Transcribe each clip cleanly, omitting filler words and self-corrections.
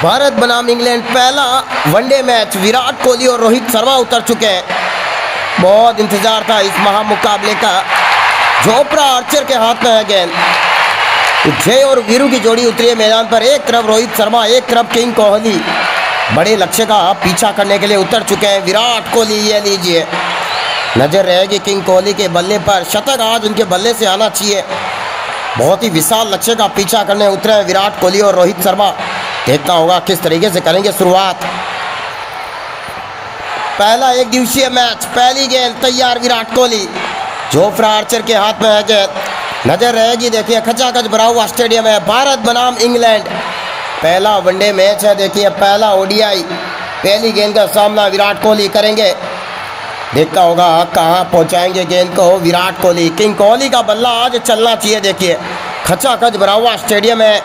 भारत बनाम इंग्लैंड पहला one day match. Virat Kohli और रोहित शर्मा उतर चुके हैं। बहुत इंतजार था इस महामुकाबले का। चोपड़ा आर्चर के हाथ में है गेंद। जय और वीरू की जोड़ी उतरी है मैदान पर। एक तरफ रोहित शर्मा, एक तरफ किंग कोहली। बड़े लक्ष्य का पीछा करने के लिए उतर चुके हैं विराट कोहली। ये लीजिए, नजर रहेगी किंग कोहली के बल्ले पर। शतक आज उनके बल्ले से आना चाहिए। बहुत ही विशाल लक्ष्य का पीछा करने उतरे हैं विराट कोहली और रोहित शर्मा। देखना होगा किस तरीके से करेंगे शुरुआत। पहला एक दिवसीय मैच, पहली गेंद तैयार विराट कोहली। जोफ्रा आर्चर के हाथ में है गेंद। नजर रहेगी, देखिए खचाखच भरा हुआ स्टेडियम है। भारत बनाम इंग्लैंड पहला वनडे मैच है। देखिए पहला ओडीआई। पहली गेंद का सामना विराट कोहली करेंगे। देखता होगा कहां पहुंचाएंगे गेंद को विराट कोहली। किंग कोहली का बल्ला आज चलना चाहिए। देखिए खचाखच भरा हुआ स्टेडियम है।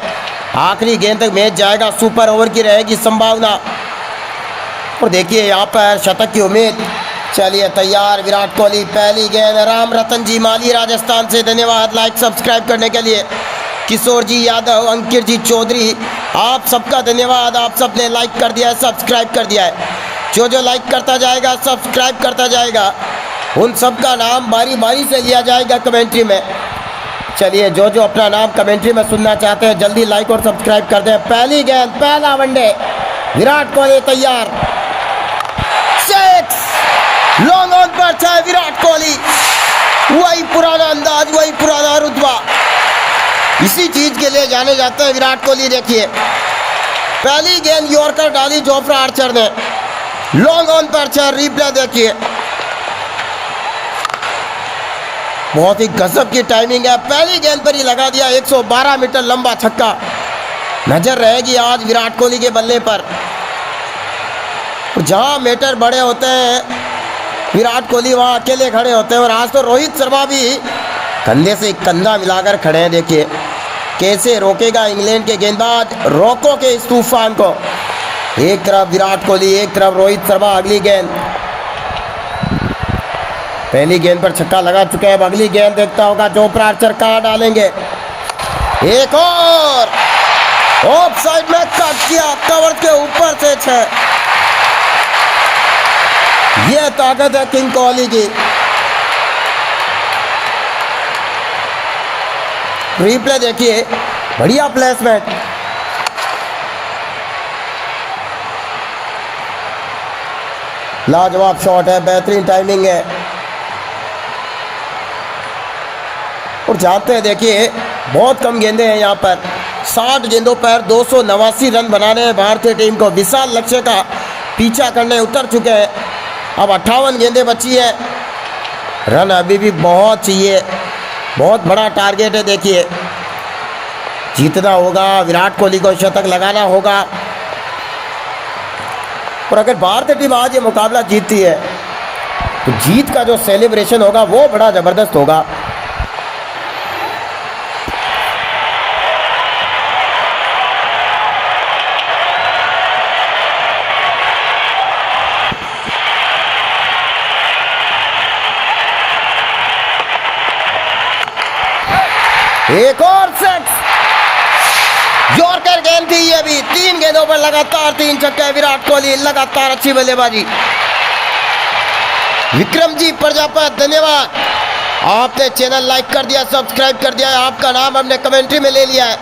आखिरी गेंद तक मैच जाएगा। सुपर ओवर की रहेगी संभावना। और देखिए यहाँ पर शतक की उम्मीद। चलिए तैयार विराट कोहली। पहली गेंद। राम रतन जी माली राजस्थान से धन्यवाद लाइक सब्सक्राइब करने के लिए। किशोर जी यादव, अंकित जी चौधरी, आप सबका धन्यवाद। आप सबने लाइक कर दिया है, सब्सक्राइब कर दिया है। जो लाइक करता जाएगा, सब्सक्राइब करता जाएगा, उन सबका नाम बारी बारी से लिया जाएगा कमेंट्री में। चलिए जो अपना नाम कमेंट्री में सुनना चाहते हैं जल्दी लाइक और सब्सक्राइब कर दें। पहली गेंद, पहला वनडे। विराट कोहली तैयार। लॉन्ग ऑन पर था विराट कोहली। वही पुराना अंदाज, वही पुराना रुतबा। इसी चीज के लिए जाने जाते हैं विराट कोहली। देखिए पहली गेंद यॉर्कर डाली जोफ्रा आर्चर ने। लॉन्ग ऑन पर था। रिप्ले देखिए, बहुत ही गजब की टाइमिंग है। पहली गेंद पर ही लगा दिया 112 मीटर लंबा छक्का। नजर रहेगी आज विराट कोहली के बल्ले पर। जहां मीटर बड़े होते हैं विराट कोहली वहां अकेले खड़े होते हैं। और आज तो रोहित शर्मा भी कंधे से कंधा मिलाकर खड़े हैं। देखिए कैसे रोकेगा इंग्लैंड के गेंदबाज। रोको के इस तूफान को। एक तरफ विराट कोहली, एक तरफ रोहित शर्मा। अगली गेंद। पहली गेंद पर छक्का लगा चुके हैं। अब अगली गेंद देखता होगा चोपड़ा आर्चर कहां डालेंगे। एक और ऑफ साइड में कट किया, कवर के ऊपर से 6। यह ताकत है किंग कोहली की। रिप्ले देखिए, बढ़िया प्लेसमेंट। लाजवाब शॉट है, बेहतरीन टाइमिंग है। और जानते हैं देखिए बहुत कम गेंदें हैं यहाँ पर। 60 गेंदों पर 289 रन बनाने हैं भारतीय टीम को। विशाल लक्ष्य का पीछा करने उतर चुके हैं। अब 58 गेंदें बची है। रन अभी भी बहुत चाहिए। बहुत बड़ा टारगेट है। देखिए जीतना होगा, विराट कोहली को शतक लगाना होगा। और अगर भारतीय टीम आज ये मुकाबला जीतती है तो जीत का जो सेलिब्रेशन होगा वो बड़ा जबरदस्त होगा। एक और सिक्स। यॉर्कर गेंद थी ये भी। 3 गेंदों पर लगातार 3 छक्के। विराट कोहली लगातार अच्छी बल्लेबाजी। विक्रम जी प्रजापत धन्यवाद। आपने चैनल लाइक कर दिया, सब्सक्राइब कर दिया है। आपका नाम हमने कमेंट्री में ले लिया है।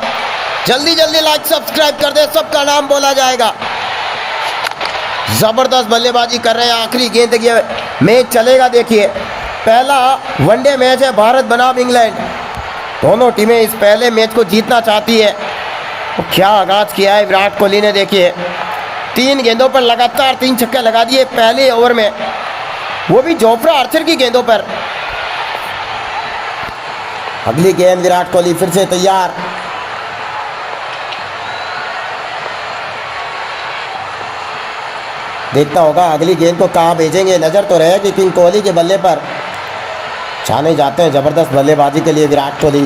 जल्दी जल्दी लाइक सब्सक्राइब कर दे, सबका नाम बोला जाएगा। जबरदस्त बल्लेबाजी कर रहे हैं। आखिरी गेंद तक ये मैच चलेगा। देखिए पहला वनडे मैच है भारत बनाम इंग्लैंड। दोनों टीमें इस पहले मैच को जीतना चाहती है। तो क्या आगाज किया है विराट कोहली ने। देखिए 3 गेंदों पर लगातार 3 छक्के लगा दिए पहले ओवर में, वो भी जोफ्रा आर्चर की गेंदों पर। अगली गेंद विराट कोहली फिर से तैयार। देखता होगा अगली गेंद को कहां भेजेंगे। नजर तो रहेगी किंग कोहली के बल्ले पर। जाने जाते हैं जबरदस्त बल्लेबाजी के लिए विराट कोहली।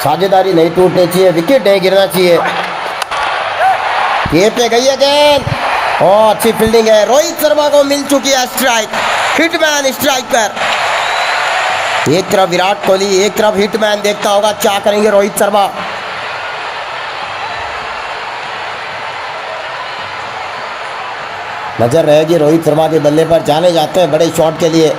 साझेदारी नहीं टूटनी चाहिए, विकेट नहीं गिरना चाहिए। ये पे गई है गेंद। और अच्छी फील्डिंग है, रोहित शर्मा को मिल चुकी है स्ट्राइक, हिटमैन स्ट्राइक पर। एक तरफ विराट कोहली, एक तरफ हिटमैन, देखता होगा क्या करेंगे रोहित शर्मा। नजर रहेगी रोहित शर्मा के बल्ले पर, जाने जाते हैं बड़े शॉट के लिए।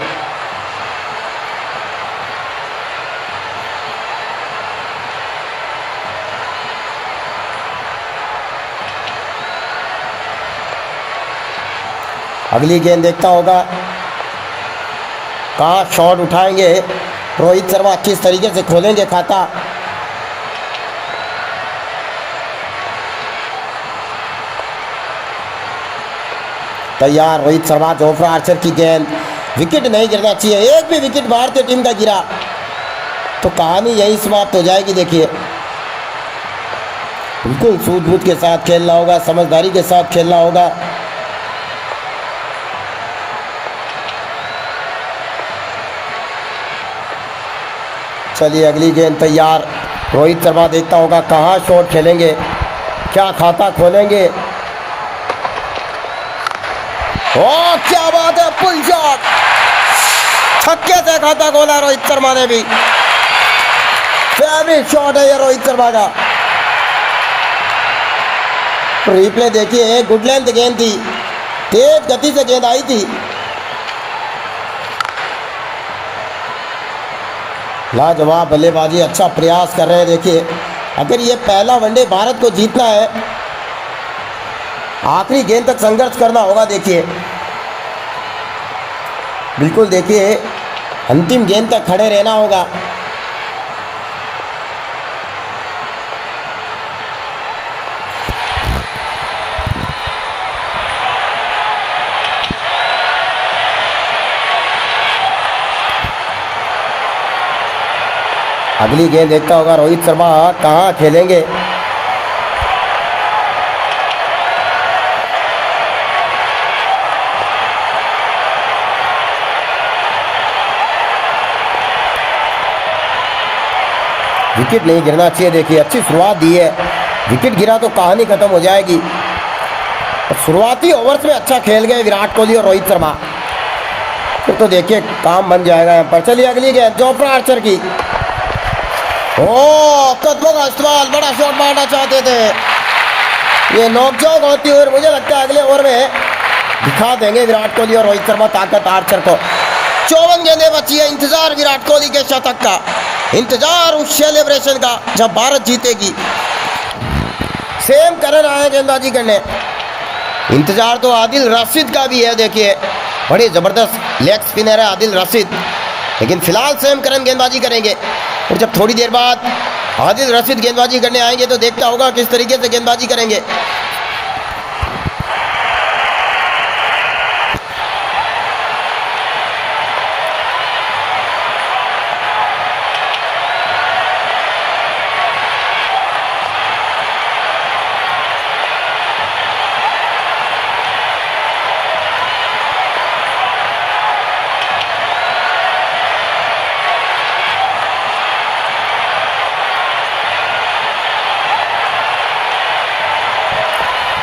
अगली गेंद देखता होगा कहाँ शॉट उठाएंगे रोहित शर्मा, किस तरीके से खोलेंगे खाता। तैयार रोहित शर्मा, जोफ्रा आर्चर की गेंद, विकेट नहीं गिरना चाहिए। एक भी विकेट भारतीय टीम का गिरा तो कहानी यही समाप्त हो जाएगी। देखिए बिल्कुल सूझबूझ के साथ खेलना होगा, समझदारी के साथ खेलना होगा। चलिए अगली गेंद तैयार, रोहित शर्मा देखता होगा कहाँ शॉट खेलेंगे, क्या खाता खोलेंगे। ओ क्या बात है, पुल शॉट, छक्के से खाता खोला रोहित शर्मा ने भी। फेवरेट शॉट है ये रोहित शर्मा का। रिप्ले देखिए, गुड लेंथ गेंद थी, तेज गति से गेंद आई थी। लाजवाब बल्लेबाजी, अच्छा प्रयास कर रहे हैं। देखिए अगर ये पहला वनडे भारत को जीतना है, आखिरी गेंद तक संघर्ष करना होगा। देखिए बिल्कुल, देखिए अंतिम गेंद तक खड़े रहना होगा। अगली गेंद देखता होगा रोहित शर्मा कहाँ खेलेंगे। विकेट नहीं गिरना चाहिए। देखिए अच्छी शुरुआत दी है, विकेट गिरा तो कहानी खत्म हो जाएगी। शुरुआती ओवर्स में अच्छा खेल गए विराट कोहली और रोहित शर्मा, फिर तो देखिए काम बन जाएगा यहाँ पर। चलिए अगली गेंद जोफ्रा आर्चर की। ओ कदमों का इस्तेमाल, बड़ा शॉट मारना चाहते थे। ये नोकझोंक होती है और मुझे लगता है अगले ओवर में दिखा देंगे विराट कोहली और रोहित शर्मा ताकत आर्चर को। 54 गेंदें बची है, इंतजार विराट कोहली के शतक का, इंतजार उस सेलिब्रेशन का जब भारत जीतेगी। सेम करन आए गेंदबाजी करने, इंतजार तो आदिल रशीद का भी है। देखिए बड़ी जबरदस्त लेग स्पिनर है आदिल रशीद, लेकिन फिलहाल सेम करन गेंदबाजी करेंगे। और जब थोड़ी देर बाद आदिल रशीद गेंदबाजी करने आएंगे तो देखता होगा किस तरीके से गेंदबाजी करेंगे।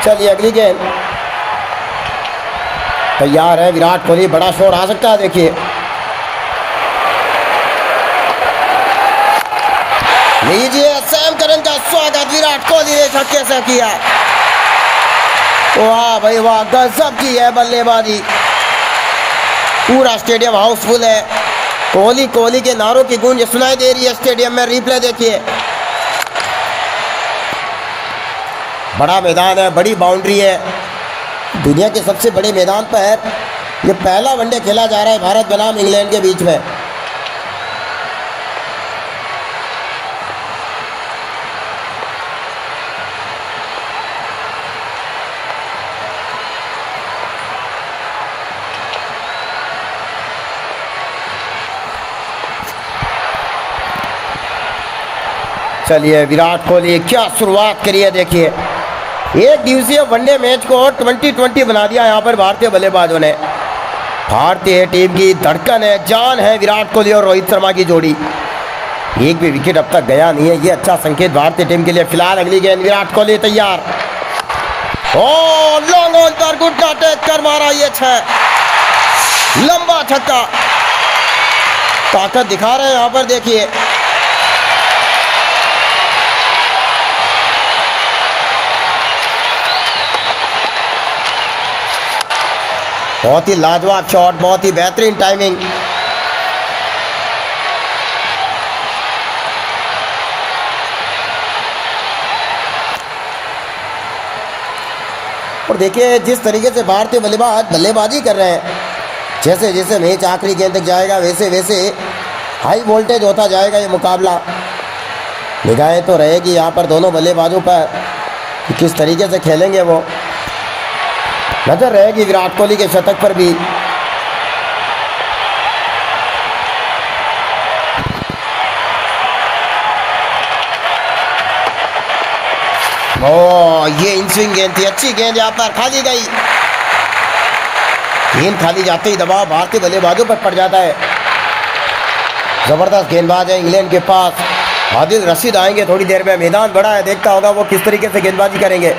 चलिए अगली गेंद तैयार है विराट कोहली, बड़ा शॉट आ सकता है। देखिए लीजिए सैम करन का स्वागत विराट कोहली ने छक्के से किया। वाह भाई वाह, गजब की है बल्लेबाजी। पूरा स्टेडियम हाउसफुल है, कोहली कोहली के नारों की गूंज सुनाई दे रही है स्टेडियम में। रिप्ले देखिए, बड़ा मैदान है, बड़ी बाउंड्री है, दुनिया के सबसे बड़े मैदान पर ये पहला वनडे खेला जा रहा है भारत बनाम इंग्लैंड के बीच में। चलिए विराट कोहली क्या शुरुआत करी है। देखिए एक दिवसीय वनडे मैच को 2020 बना दिया यहाँ पर भारतीय बल्लेबाजों ने। भारतीय टीम की धड़कन है, जान है विराट कोहली और रोहित शर्मा की जोड़ी। एक भी विकेट अब तक गया नहीं है, ये अच्छा संकेत भारतीय टीम के लिए। फिलहाल अगली गेंद विराट कोहली तैयार। ओ लॉन्ग ऑन पर घुटना टेक कर मारा ये 6, लंबा छक्का। ताकत दिखा रहे हैं यहां पर, देखिए बहुत ही लाजवाब शॉट, बहुत ही बेहतरीन टाइमिंग। और देखिए जिस तरीके से भारतीय बल्लेबाज बल्लेबाजी कर रहे हैं, जैसे जैसे मैच आखिरी गेंद तक जाएगा वैसे वैसे हाई वोल्टेज होता जाएगा ये मुकाबला। निगाहें तो रहेगी यहाँ पर दोनों बल्लेबाजों पर कि किस तरीके से खेलेंगे वो। नजर रहेगी विराट कोहली के शतक पर भी। ओ ये इन स्विंग गेंद थी, अच्छी गेंद यहाँ पर खाली गई। गेंद खाली जाते ही दबाव भारतीय बल्लेबाजों पर पड़ जाता है। जबरदस्त गेंदबाज है इंग्लैंड के पास। आदिल रशीद आएंगे थोड़ी देर में, मैदान बड़ा है, देखता होगा वो किस तरीके से गेंदबाजी करेंगे।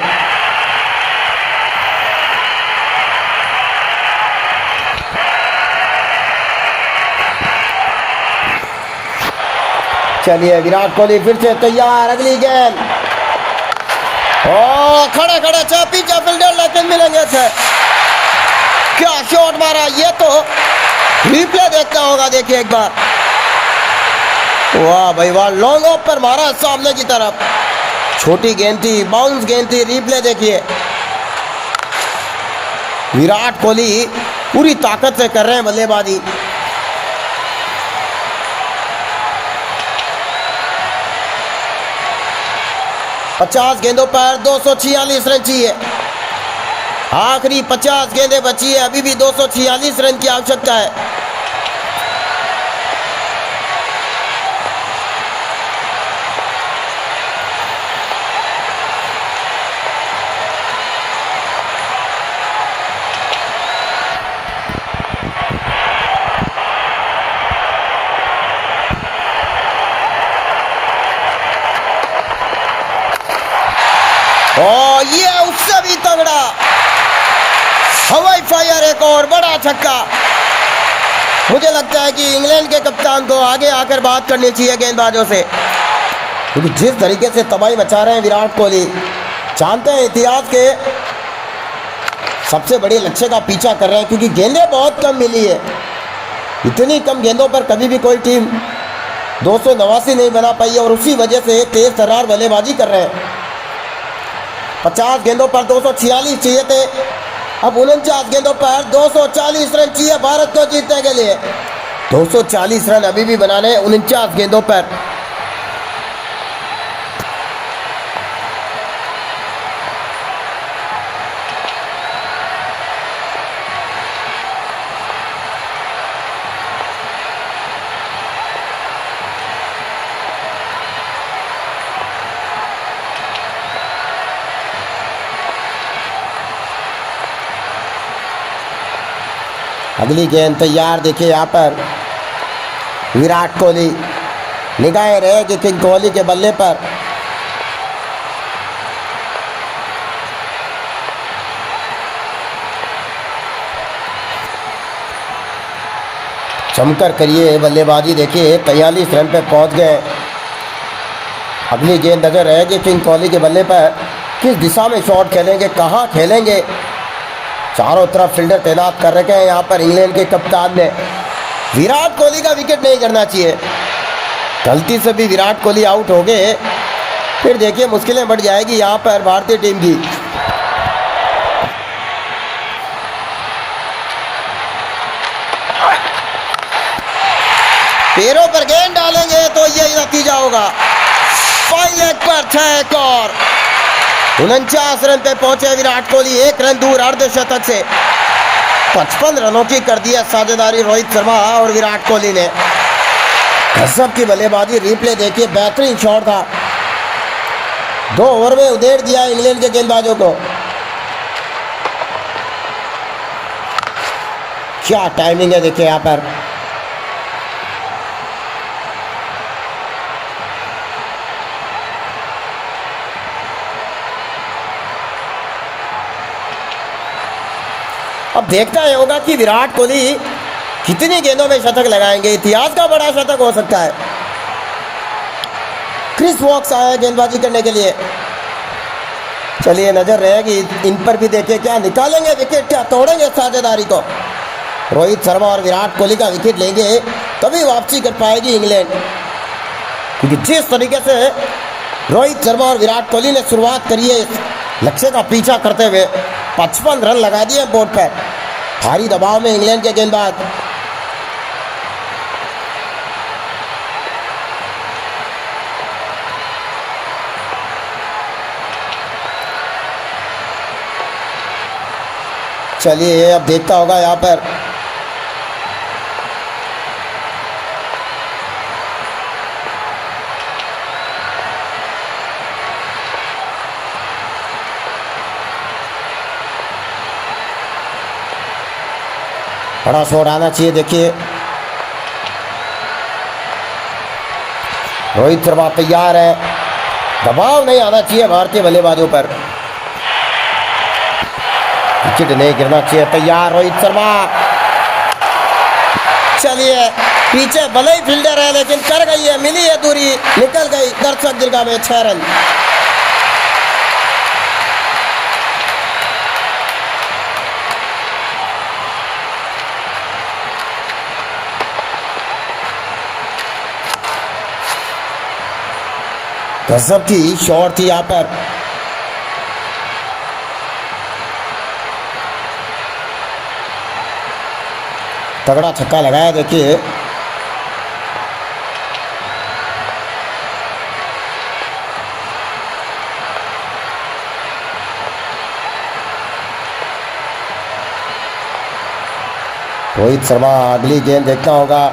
चलिए विराट कोहली फिर से तैयार, अगली गेंद। ओ खड़े खड़े 6 पीछे फील्डर लेकिन मिलेंगे 6। क्या शॉट मारा, ये तो रिप्ले देखना होगा, देखिए एक बार। वाह भाई वाह, लॉन्ग ऑफ पर मारा सामने की तरफ। छोटी गेंद थी, बाउंस गेंद थी, रिप्ले देखिए। विराट कोहली पूरी ताकत से कर रहे हैं बल्लेबाजी। पचास गेंदों पर 246 रन चाहिए। आखिरी 50 गेंदें बची है, अभी भी 246 रन की आवश्यकता है। ये उससे भी तगड़ा हवाई फायर, एक और बड़ा छक्का। मुझे लगता है कि इंग्लैंड के कप्तान को आगे आकर बात करनी चाहिए गेंदबाजों से, क्योंकि जिस तरीके से तबाही मचा रहे हैं विराट कोहली। जानते हैं इतिहास के सबसे बड़े लक्ष्य का पीछा कर रहे हैं, क्योंकि गेंदें बहुत कम मिली है। इतनी कम गेंदों पर कभी भी कोई टीम 289 नहीं बना पाई है, और उसी वजह से तेज तर्रार बल्लेबाजी कर रहे हैं। 50 गेंदों पर 246 चाहिए थे, अब 49 गेंदों पर 240 रन चाहिए भारत को जीतने के लिए। 240 रन अभी भी बनाने 49 गेंदों पर। अगली गेंद तैयार, देखिए यहाँ पर विराट कोहली। निगाहें रहेगी किंग कोहली के बल्ले पर। जमकर करिए बल्लेबाजी, देखिए 43 रन पे पहुंच गए। अगली गेंद नजर रहेगी किंग कोहली के बल्ले पर। किस दिशा में शॉट खेलेंगे, कहाँ खेलेंगे। चारों तरफ फील्डर तैनात कर रखे हैं यहाँ पर इंग्लैंड के कप्तान ने। विराट कोहली का विकेट नहीं करना चाहिए। गलती से भी विराट कोहली आउट हो गए, फिर देखिए मुश्किलें बढ़ जाएगी यहाँ पर भारतीय टीम की। पैरों पर गेंद डालेंगे तो यही नतीजा होगा। फाइन लेग पर 6 एक और। 49 रन पे पहुंचे विराट कोहली, 1 रन दूर अर्धशतक से। 55 रनों की कर दिया साझेदारी रोहित शर्मा और विराट कोहली ने। गजब की बल्लेबाजी, रिप्ले देखिए, बेहतरीन शॉट था। 2 ओवर में उधेड़ दिया इंग्लैंड के गेंदबाजों को। क्या टाइमिंग है देखिए यहाँ पर। अब देखना ये होगा कि विराट कोहली कितनी गेंदों में शतक लगाएंगे। इतिहास का बड़ा शतक हो सकता है। क्रिस वॉक्स आया गेंदबाजी करने के लिए। चलिए नजर रहेगी इन पर भी, देखिए क्या निकालेंगे विकेट, क्या तोड़ेंगे साझेदारी को। रोहित शर्मा और विराट कोहली का विकेट लेंगे तभी वापसी कर पाएगी इंग्लैंड, क्योंकि जिस तरीके से रोहित शर्मा और विराट कोहली ने शुरुआत करी है इस लक्ष्य का पीछा करते हुए, 55 रन लगा दिए बोर्ड पर। भारी दबाव में इंग्लैंड के गेंदबाज। चलिए अब देखता होगा यहाँ पर बड़ा शॉट आना चाहिए। देखिए रोहित शर्मा तैयार है, दबाव नहीं आना चाहिए भारतीय बल्लेबाजों पर, विकेट नहीं गिरना चाहिए। तैयार रोहित शर्मा। चलिए पीछे भले ही फील्डर है लेकिन कर गई है, मिली है दूरी, निकल गई दर्शक दीर्घा में 6 रन। गजब की शॉट थी यहाँ पर। तगड़ा छक्का लगाया। देखिए रोहित शर्मा, अगली गेंद देखना होगा।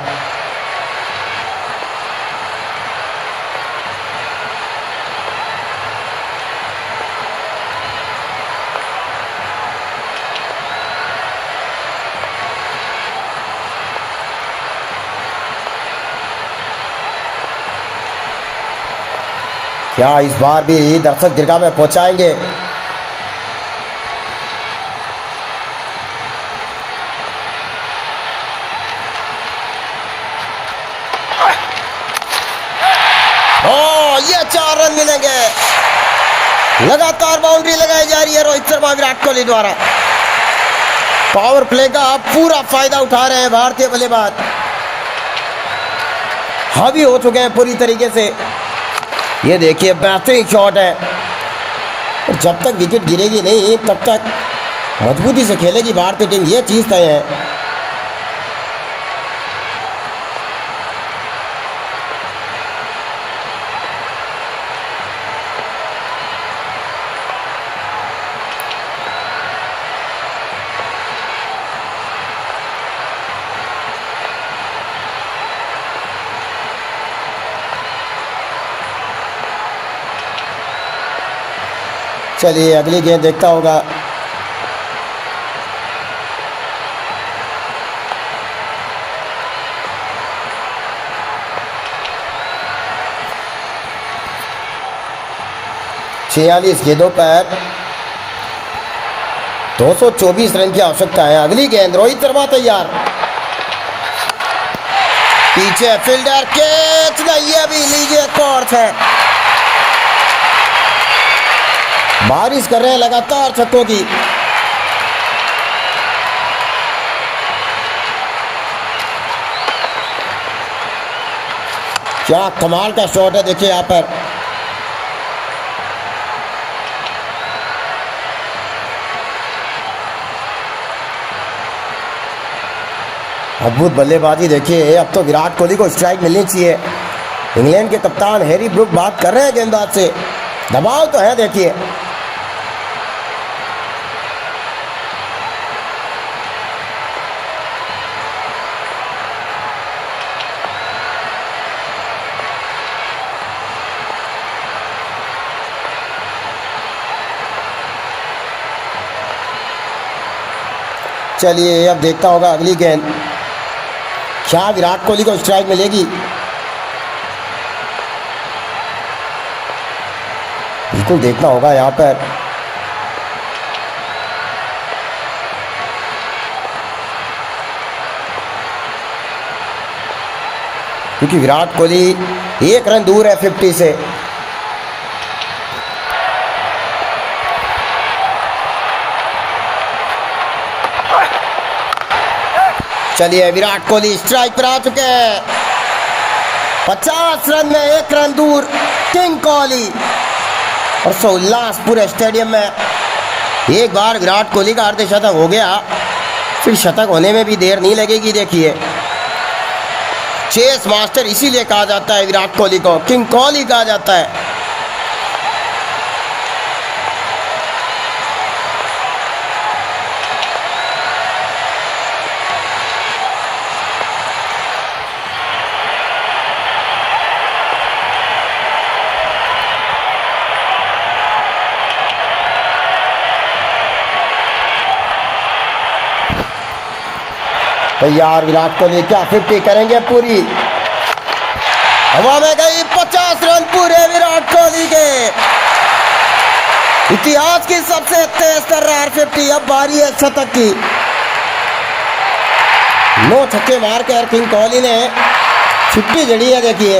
क्या इस बार भी दर्शक दीर्घा में पहुंचाएंगे? ये 4 रन मिलेंगे। लगातार बाउंड्री लगाई जा रही है रोहित शर्मा विराट कोहली द्वारा। पावर प्ले का पूरा फायदा उठा रहे हैं भारतीय बल्लेबाज, हावी हो चुके हैं पूरी तरीके से। ये देखिए बेहतरीन शॉट है, और जब तक विकेट गिरेगी नहीं तब तक मजबूती से खेलेगी भारतीय टीम, ये चीज तय है। चलिए अगली गेंद देखता होगा। छियालीस गेंदों पर 224 रन की आवश्यकता है। अगली गेंद रोहित शर्मा तैयार, पीछे फील्डर कैच नहीं, ये भी लीजिए कॉर्च है। बारिश कर रहे हैं लगातार छक्कों की। क्या कमाल का शॉट है, देखिए यहाँ पर। अद्भुत बल्लेबाजी देखिए। अब तो विराट कोहली को स्ट्राइक मिलनी चाहिए। इंग्लैंड के कप्तान हैरी ब्रूक बात कर रहे हैं गेंदबाज से, दबाव तो है। देखिए चलिए अब देखता होगा अगली गेंद, क्या विराट कोहली को स्ट्राइक मिलेगी? बिल्कुल देखना होगा यहाँ पर। क्योंकि विराट कोहली 1 रन दूर है 50 से। चलिए विराट कोहली स्ट्राइक पर आ चुके हैं। 50 रन में 1 रन दूर किंग कोहली। और सो उल्लास पूरे स्टेडियम में। एक बार विराट कोहली का अर्धशतक हो गया, फिर शतक होने में भी देर नहीं लगेगी। देखिए चेस मास्टर इसीलिए कहा जाता है विराट कोहली को, किंग कोहली कहा जाता है। तैयार विराट कोहली, क्या 50 करेंगे पूरी? हवा में गई। 50 रन पूरे विराट कोहली के। इतिहास की सबसे तेज तर्रार 50। अब बारी है शतक की। 9 छक्के मार कर किंग कोहली ने 50 जड़ी है। देखिए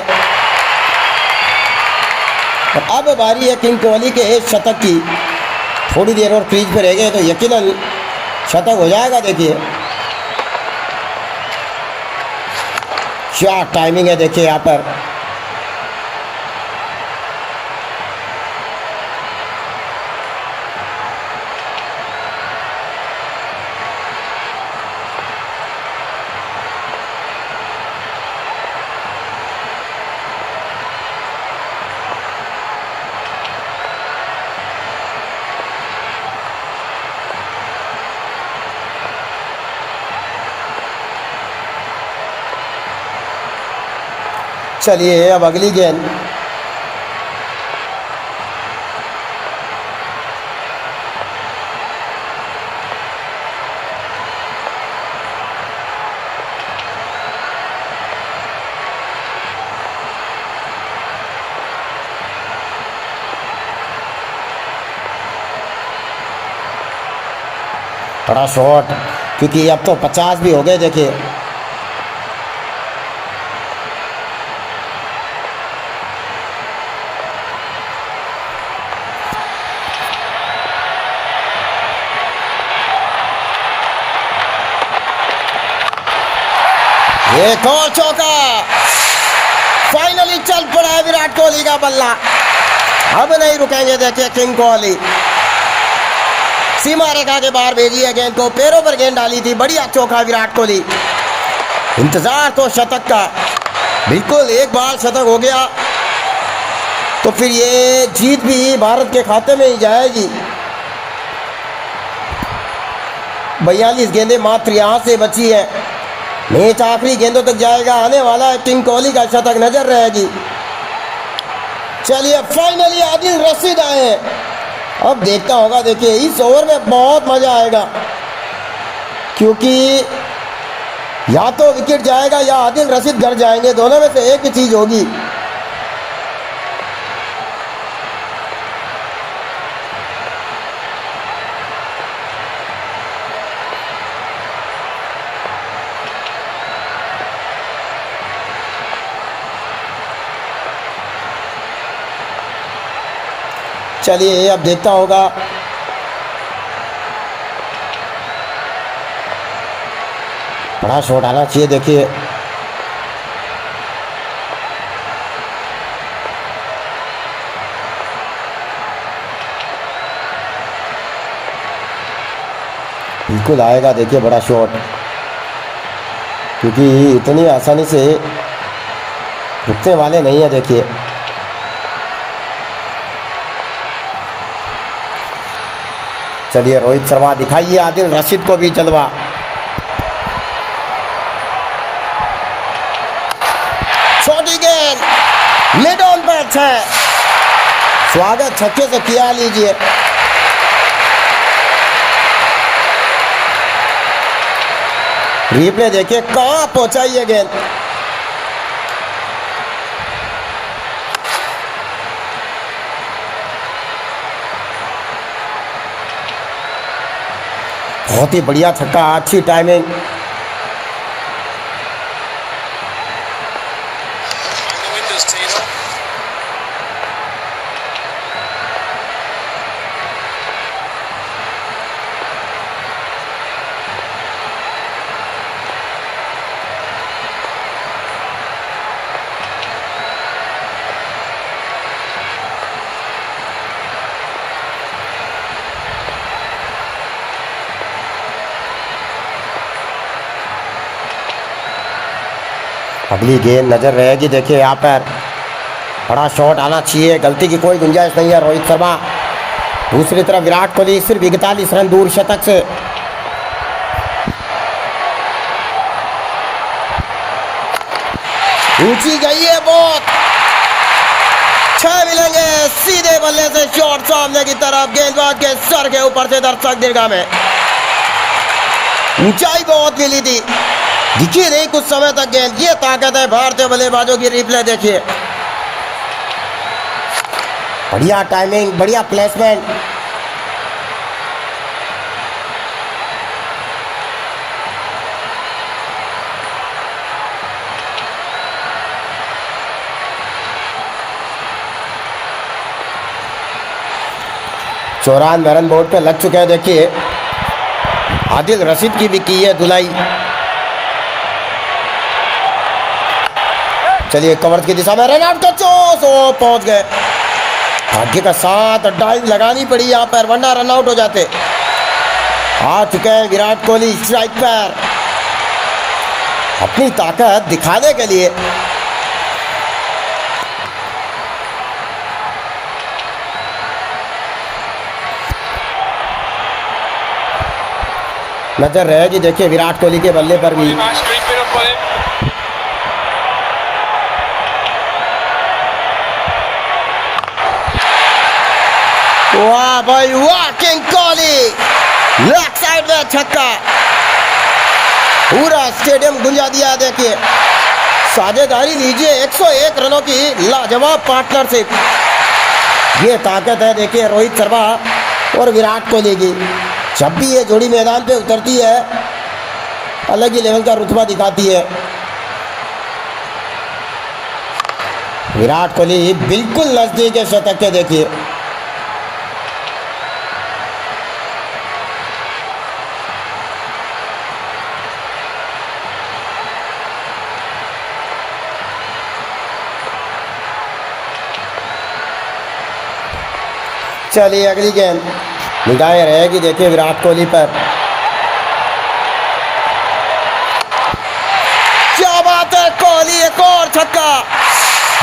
अब बारी है किंग कोहली के शतक की। थोड़ी देर और क्रीज पे रह गए तो यकीनन शतक हो जाएगा। देखिए क्या टाइमिंग है, देखिए यहाँ पर। चलिए अब अगली गेंद। बड़ा शॉट, क्योंकि अब तो 50 भी हो गए। देखिए एक और चौका। फाइनली चल पड़ा है विराट कोहली का बल्ला। अब नहीं रुकेंगे। देखिए किंग कोहली सीमा रेखा के बाहर भेजी है गेंद को, पैरों पर गेंद डाली थी। बढ़िया चौका विराट कोहली। इंतजार तो शतक का, बिल्कुल एक बार शतक हो गया तो फिर ये जीत भी भारत के खाते में ही जाएगी। 42 गेंदें मात्र यहां से बची है। मैच आखिरी गेंदों तक जाएगा। आने वाला है किंग कोहली का शतक, नजर रहेगी। चलिए फाइनली आदिल रशीद आए। अब देखता होगा। देखिए इस ओवर में बहुत मजा आएगा, क्योंकि या तो विकेट जाएगा या आदिल रशीद घर जाएंगे। दोनों में से एक ही चीज होगी। चलिए अब देखता होगा। बड़ा शॉट आना चाहिए। देखिए बिल्कुल आएगा। देखिए बड़ा शॉट, क्योंकि इतनी आसानी से रुकने वाले नहीं है। देखिए चलिए रोहित शर्मा दिखाइए आदिल रशीद को भी जलवा। छोटी गेंद मिड ऑन पर है। स्वागत छक्के से किया लीजिए। रिप्ले देखिए कहां पहुंचाई है गेंद। बहुत ही बढ़िया छक्का, अच्छी टाइमिंग। अगली गेंद नजर रहेगी, देखिए यहाँ पर बड़ा शॉट आना चाहिए, गलती की कोई गुंजाइश नहीं है रोहित शर्मा। दूसरी तरफ विराट कोहली सिर्फ 41 रन दूर शतक से। ऊंची गई है बहुत, 6 मिलेंगे सीधे बल्ले से, शॉट सामने की तरफ, गेंदबाज के सर के ऊपर से दर्शक दीर्घा में। ऊंचाई बहुत मिली थी, दिखी नहीं कुछ समय तक गेंद। ये ताकत है भारतीय बल्लेबाजों की। रिप्ले देखिए, बढ़िया टाइमिंग, बढ़िया प्लेसमेंट। चौरानवे रन बोर्ड पे लग चुके हैं। देखिए आदिल रशीद की भी की है धुलाई। चलिए कवर की दिशा में रन आउट का चौस, पहुंच गए। भाग्य का साथ डाइव लगानी पड़ी यहाँ पर, वरना रन आउट हो जाते। आ चुके हैं विराट कोहली स्ट्राइक पर, अपनी ताकत दिखाने के लिए। नजर रहेगी, देखिए विराट कोहली के बल्ले पर भी। वाह भाई वाह, किंग कोहली लेग साइड में छक्का, पूरा स्टेडियम गुंजा दिया। देखिए साझेदारी लीजिए, 101 रनों की लाजवाब पार्टनरशिप। ये ताकत है देखिए रोहित शर्मा और विराट कोहली की। जब भी ये जोड़ी मैदान पे उतरती है अलग ही लेवल का रुतबा दिखाती है। विराट कोहली बिल्कुल नजदीक है शतक के। देखिए चलिए अगली गेंद निगाहें रहेगी, देखिए विराट कोहली पर। क्या बात है, कोहली एक और छक्का,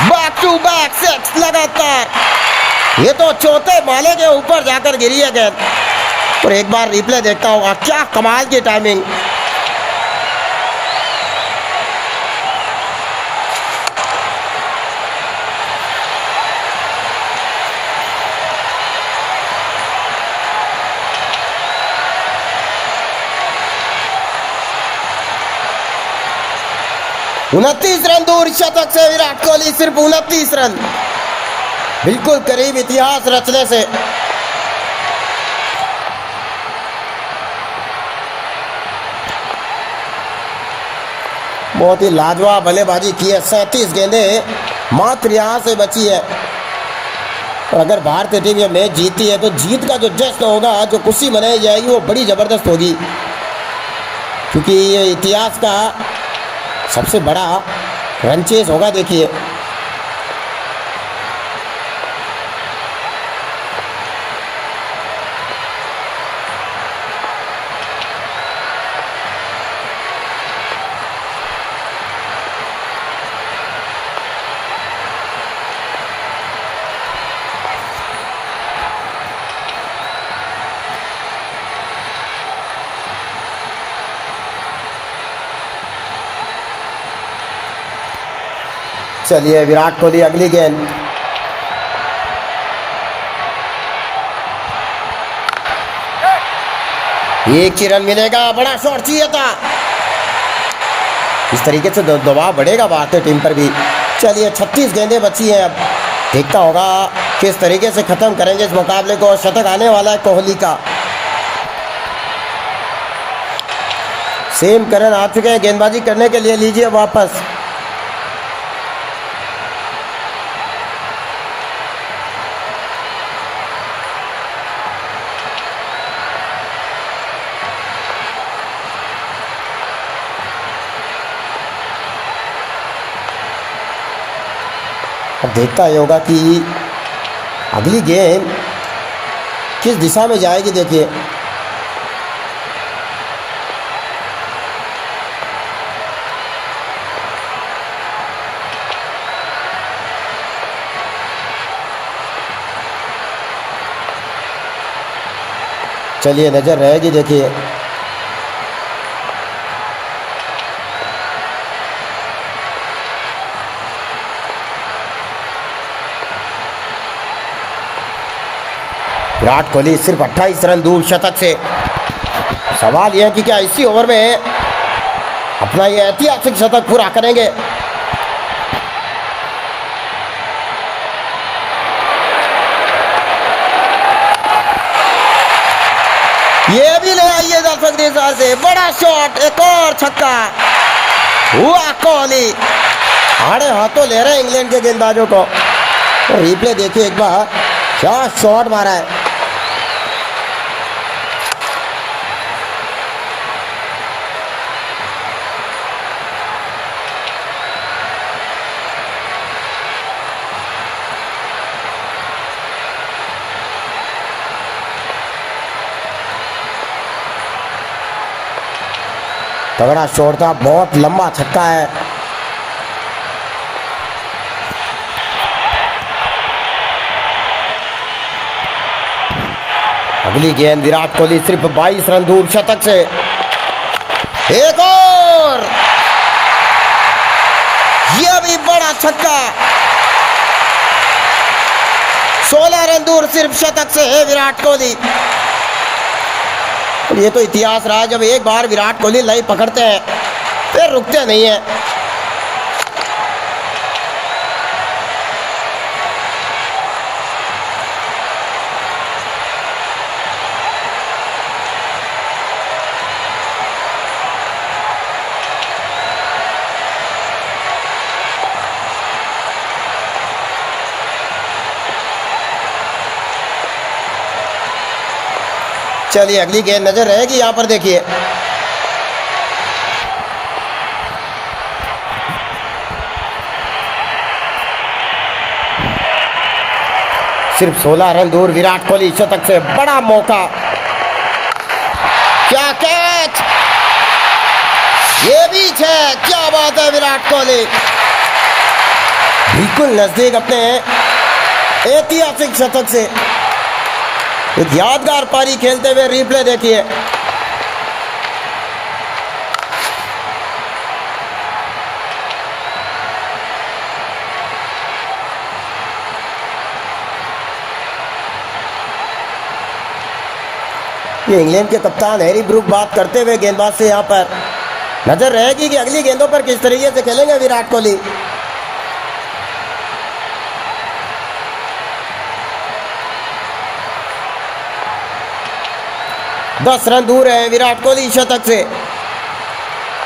बैक टू बैक 6 लगातार। ये तो चौथे माले के ऊपर जाकर गिरी है गेंद। और एक बार रिप्ले देखता होगा, क्या कमाल की टाइमिंग। 29 रन दूर शतक से विराट कोहली, सिर्फ 29 रन, बिल्कुल करीब इतिहास रचने से। बहुत ही लाजवाब बल्लेबाजी की है। 37 गेंदें मात्र यहां से बची है। और अगर भारतीय टीम ये मैच जीती है तो जीत का जो जश्न होगा, जो खुशी मनाई जाएगी, वो बड़ी ज़बरदस्त होगी, क्योंकि ये इतिहास का सबसे बड़ा रन चेज होगा। देखिए चलिए विराट कोहली अगली गेंद। एक ही रन मिलेगा, बड़ा शॉट चाहिए था। इस तरीके से दबाव बढ़ेगा भारतीय टीम पर भी। चलिए 36 गेंदें बची हैं, अब देखता होगा किस तरीके से खत्म करेंगे इस मुकाबले को। शतक आने वाला है कोहली का। सेम करन आ चुके हैं गेंदबाजी करने के लिए, लीजिए वापस। अब देखता ही होगा कि अगली गेंद किस दिशा में जाएगी। देखिए चलिए नजर रहेगी, देखिए विराट कोहली सिर्फ 28 रन दूर शतक से। सवाल यह है कि क्या इसी ओवर में अपना ये ऐतिहासिक शतक पूरा करेंगे। ये भी ले आइए दर्शक निगाह से, बड़ा शॉट, एक और छक्का हुआ कोहली। आड़े हाथों ले रहे हैं इंग्लैंड के गेंदबाजों को। तो रिप्ले देखिए एक बार, क्या शॉट मारा है। तगड़ा शॉट था, बहुत लंबा छक्का है। अगली गेंद विराट कोहली सिर्फ 22 रन दूर शतक से। एक और, यह भी बड़ा छक्का। 16 रन दूर सिर्फ शतक से है विराट कोहली। ये तो इतिहास रहा, जब एक बार विराट कोहली लय पकड़ते हैं फिर रुकते नहीं है। चलिए अगली गेंद नजर रहेगी, यहां पर देखिए सिर्फ 16 रन दूर विराट कोहली शतक से। बड़ा मौका, क्या कैच, ये भी है, क्या बात है विराट कोहली। बिल्कुल नजदीक अपने ऐतिहासिक शतक से। एक यादगार पारी खेलते हुए रिप्ले देखिए। ये इंग्लैंड के कप्तान हैरी ब्रूक बात करते हुए गेंदबाज से यहां पर नजर रहेगी कि अगली गेंदों पर किस तरीके से खेलेंगे विराट कोहली। 10 रन दूर है विराट कोहली शतक से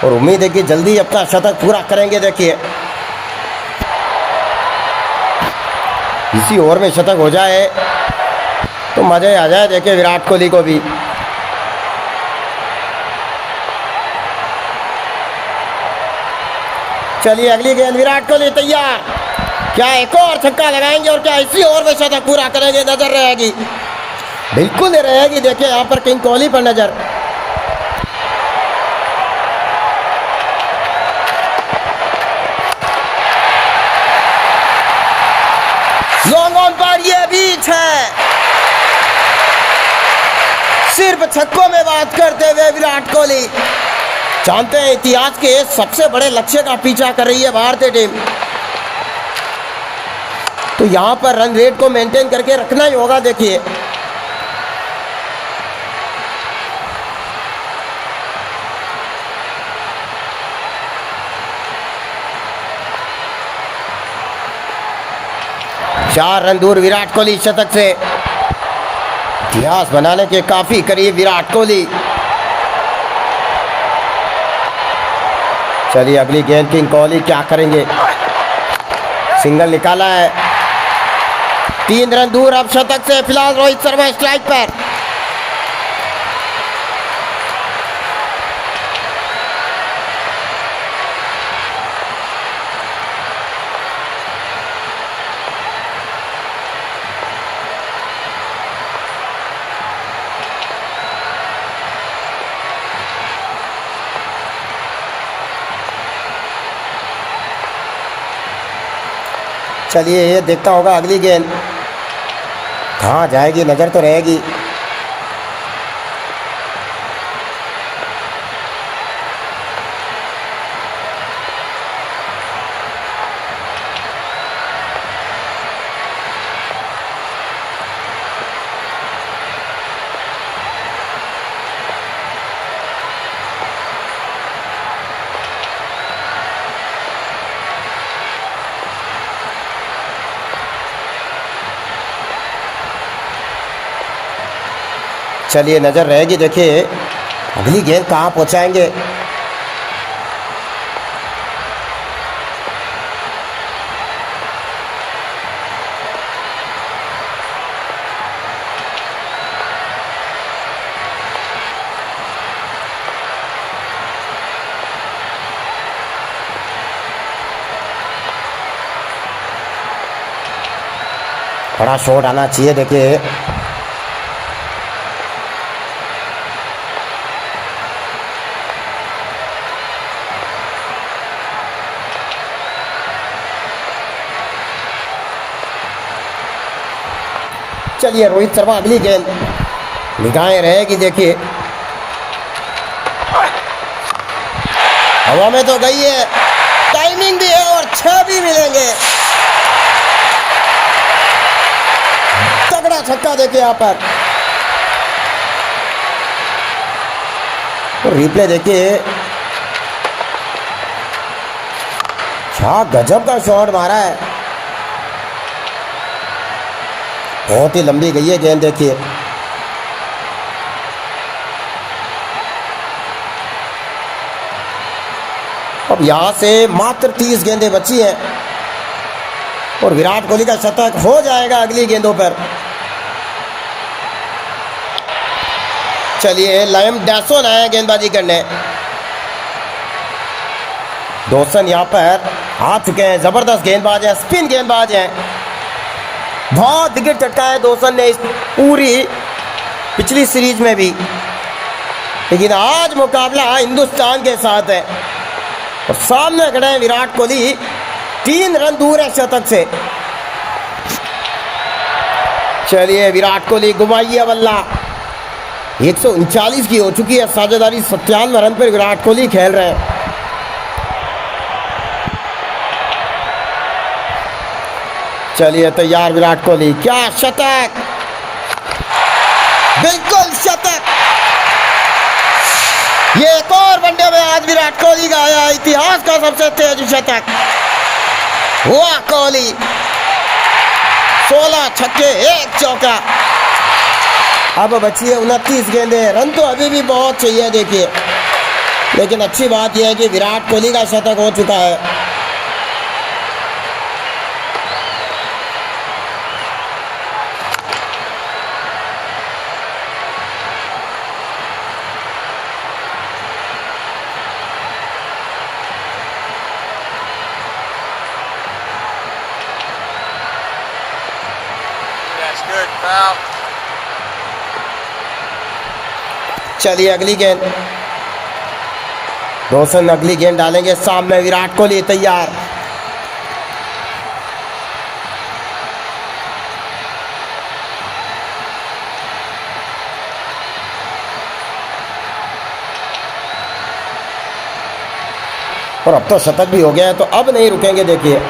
और उम्मीद है कि जल्दी अपना शतक पूरा करेंगे। देखिए इसी ओवर में शतक हो जाए तो मजा आ जाए, देखिए विराट कोहली को भी। चलिए अगली गेंद, विराट कोहली तैयार, क्या एक और छक्का लगाएंगे और क्या इसी ओवर में शतक पूरा करेंगे, नजर रहेगी, बिल्कुल रहेगी। देखिए यहां पर किंग कोहली पर नजर। लॉन्ग ऑन पर ये बीच है। सिर्फ छक्कों में बात करते हुए विराट कोहली जानते हैं इतिहास के सबसे बड़े लक्ष्य का पीछा कर रही है भारतीय टीम, तो यहां पर रन रेट को मेंटेन करके रखना ही होगा। देखिए चार रन दूर विराट कोहली शतक से, इतिहास बनाने के काफी करीब विराट कोहली। चलिए अगली गेंद, किंग कोहली क्या करेंगे, सिंगल निकाला है, 3 रन दूर अब शतक से। फिलहाल रोहित शर्मा स्ट्राइक पर। चलिए ये देखता होगा अगली गेंद कहाँ जाएगी, नजर तो रहेगी। चलिए नजर रहेगी, देखिए अगली गेंद कहाँ पहुंचाएंगे। बड़ा शॉट आना चाहिए, देखिए चलिए रोहित शर्मा अगली गेंद निगाहें रहेगी, देखिए हवा में तो गई है, टाइमिंग भी है और 6 भी मिलेंगे। तगड़ा छक्का देखिए यहाँ पर, तो रिप्ले देखिए क्या गजब का शॉट मारा है, बहुत ही लंबी गई है गेंद, देखिए अब यहां से मात्र 30 गेंदें बची हैं और विराट कोहली का शतक हो जाएगा अगली गेंदों पर। चलिए लाइम डैसन आए गेंदबाजी करने, डॉसन यहां पर आ चुके हैं, जबरदस्त गेंदबाज हैं, स्पिन गेंदबाज हैं, बहुत विकेट चटकाया है डॉसन ने इस पूरी पिछली सीरीज में भी, लेकिन आज मुकाबला हिंदुस्तान के साथ है और सामने खड़े हैं विराट कोहली, 3 रन दूर है शतक से। चलिए विराट कोहली घुमाइए बल्ला, 139 की हो चुकी है साझेदारी, 97 रन पर विराट कोहली खेल रहे हैं। चलिए तैयार विराट कोहली, क्या शतक, बिल्कुल शतक, ये एक और वनडे में आज विराट कोहली का आया इतिहास का सबसे तेज शतक। वाह कोहली, 16 छक्के 1 चौका। अब बची है 29 गेंदें, रन तो अभी भी बहुत चाहिए देखिए, लेकिन अच्छी बात यह है कि विराट कोहली का शतक हो चुका है। चलिए अगली गेंद, रोशन अगली गेंद डालेंगे सामने, विराट कोहली तैयार, और अब तो शतक भी हो गया है तो अब नहीं रुकेंगे, देखिए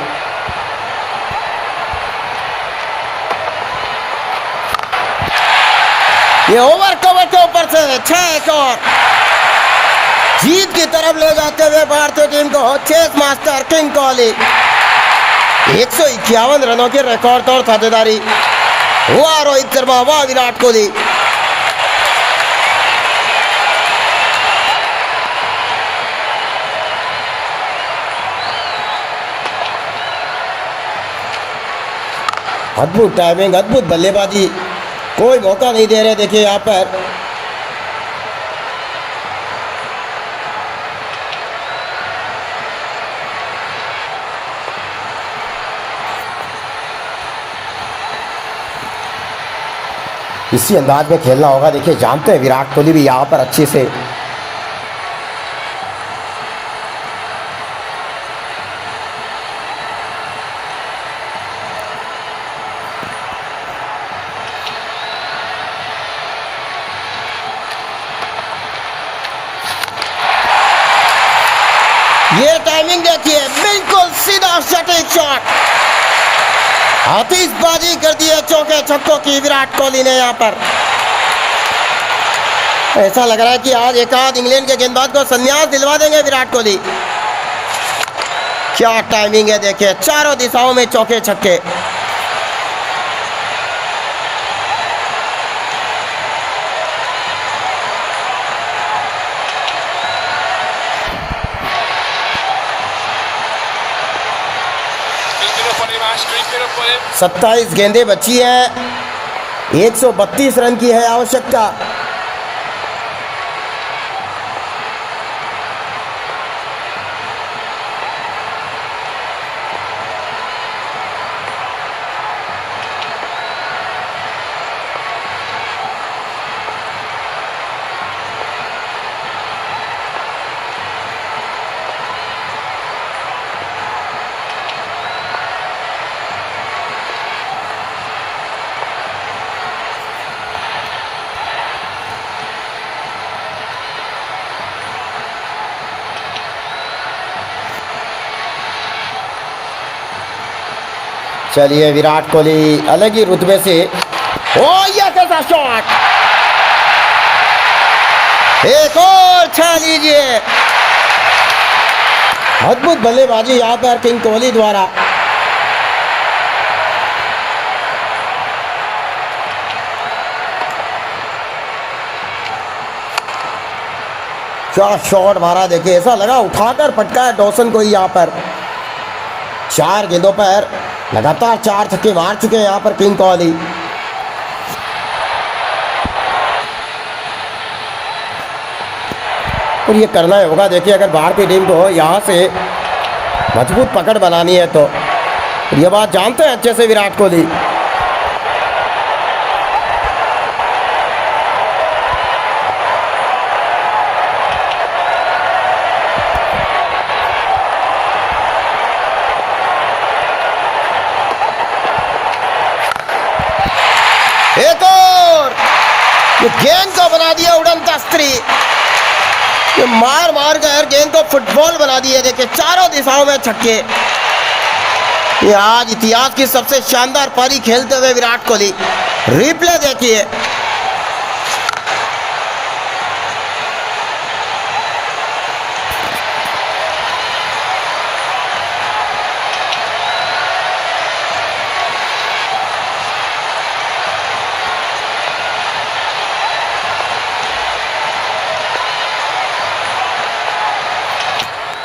ये ओवर कवर के ऊपर से 6 और जीत की तरफ ले जाते हुए भारतीय टीम को चेस मास्टर किंग कोहली, 151 रनों की रिकॉर्ड तोड़ साझेदारी। वाह रोहित शर्मा, वाह विराट कोहली। अद्भुत टाइमिंग, अद्भुत बल्लेबाजी, कोई मौका नहीं दे रहे देखिए यहाँ पर। इसी अंदाज में खेलना होगा, देखिए जानते हैं विराट कोहली भी यहाँ पर अच्छे से ये टाइमिंग देखिए, बिल्कुल सीधा सटीक शॉट, आतिशबाजी कर दी है चौके छक्कों की विराट कोहली ने यहाँ पर। ऐसा लग रहा है कि आज एक आध इंग्लैंड के गेंदबाज को संन्यास दिलवा देंगे विराट कोहली। क्या टाइमिंग है देखिए, चारों दिशाओं में चौके छक्के। 27 गेंदें बची हैं, 132 रन की है आवश्यकता। चलिए विराट कोहली अलग ही रुतबे से, ओ ये कैसा शॉट, एक और छा लीजिए। अद्भुत बल्लेबाजी यहां पर किंग कोहली द्वारा। क्या शॉट मारा, देखिए ऐसा लगा उठाकर पटका है डॉसन को। यहां पर 4 गेंदों पर लगातार 4 छक्के मार चुके हैं यहां पर किंग कोहली। और ये करना होगा, देखिए अगर भारतीय टीम को यहां से मजबूत पकड़ बनानी है तो ये बात जानते हैं अच्छे से विराट कोहली। एक और, ये गेंद को बना दिया उड़न तस्त्री, ये मार मार कर गेंद को फुटबॉल बना दिया। देखिए चारों दिशाओं में छक्के। ये आज इतिहास की सबसे शानदार पारी खेलते हुए विराट कोहली। रिप्ले देखिए,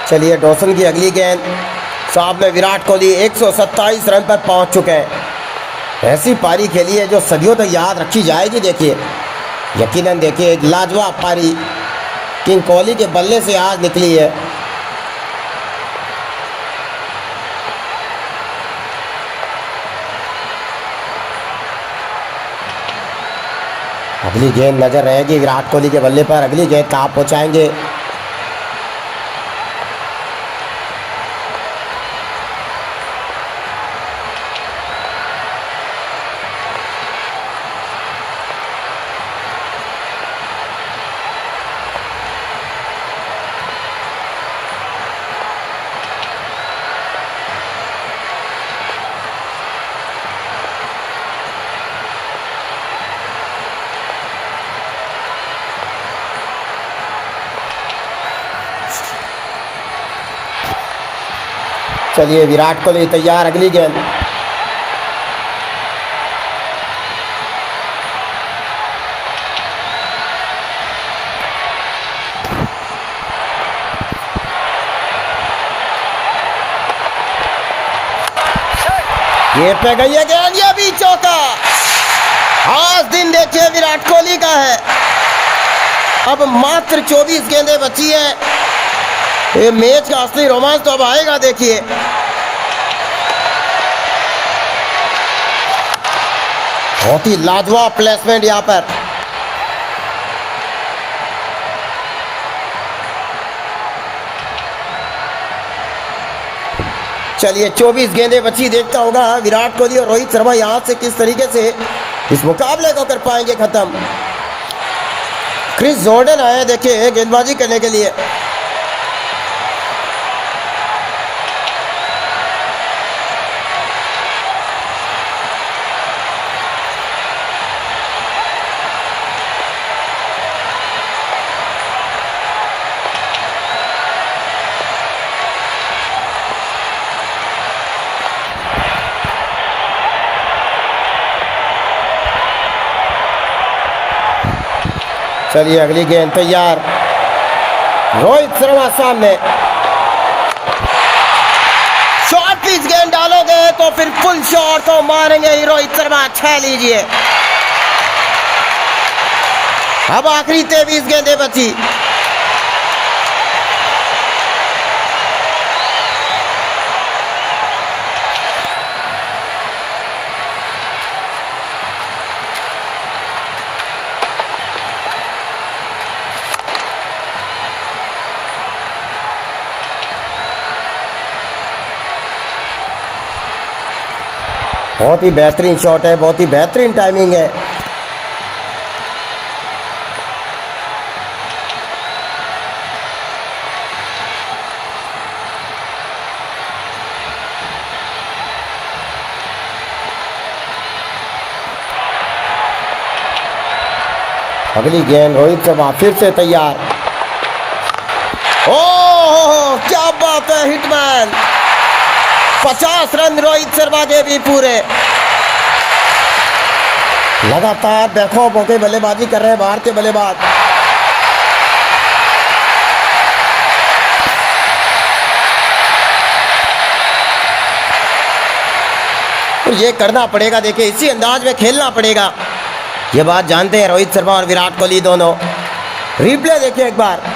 चलिए डॉसन की अगली गेंद, सामने विराट कोहली 127 रन पर पहुंच चुके हैं। ऐसी पारी खेली है जो सदियों तक याद रखी जाएगी। देखिए यकीनन, देखिए एक लाजवाब पारी किंग कोहली के बल्ले से आज निकली है। अगली गेंद नजर रहेगी विराट कोहली के बल्ले पर। अगली गेंद कहाँ पहुंचाएंगे? चलिए विराट कोहली तैयार, अगली गेंद। ये पे गई है गेंद, ये भी चौका। आज दिन देखिए विराट कोहली का है। अब मात्र 24 गेंदें बची है। ये मैच का असली रोमांच तो अब आएगा। देखिए बहुत ही लाजवाब प्लेसमेंट यहां पर। चलिए 24 गेंदें बची, देखता होगा विराट कोहली और रोहित शर्मा यहां से किस तरीके से इस मुकाबले को कर पाएंगे खत्म। क्रिस जॉर्डन आए देखिए गेंदबाजी करने के लिए। चलिए अगली गेंद तैयार, रोहित शर्मा सामने, शॉट वापिस गेंद डालोगे तो फिर फुल शॉट तो मारेंगे ही रोहित शर्मा। 6 लीजिए। अब आखिरी 23 गेंदें बची। बहुत ही बेहतरीन शॉट है, बहुत ही बेहतरीन टाइमिंग है। अगली गेंद रोहित शर्मा फिर से तैयार। ओह क्या बात है, हिटमैन। 50 रन रोहित शर्मा के भी पूरे। लगातार देखो मौके बल्लेबाजी कर रहे हैं भारतीय बल्लेबाज। तो ये करना पड़ेगा, देखिए इसी अंदाज में खेलना पड़ेगा। ये बात जानते हैं रोहित शर्मा और विराट कोहली दोनों। रिप्ले देखिए एक बार।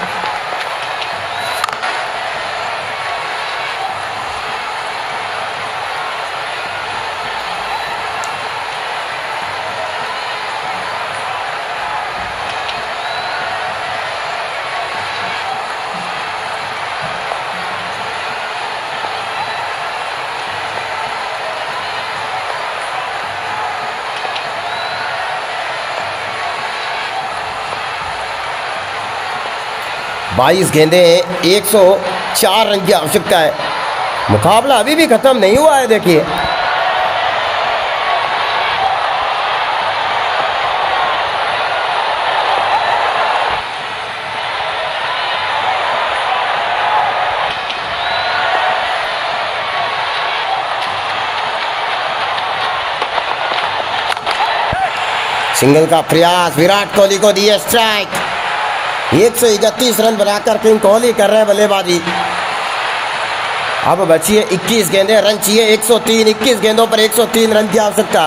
बाईस गेंदें 104 रन की आवश्यकता है। मुकाबला अभी भी खत्म नहीं हुआ है। देखिए सिंगल का प्रयास, विराट कोहली को दिए स्ट्राइक। 131 रन बनाकर किंग कोहली कर रहे हैं बल्लेबाजी। अब बची है 21 गेंदें, रन चाहिए 103। 21 गेंदों पर 103 रन की आवश्यकता।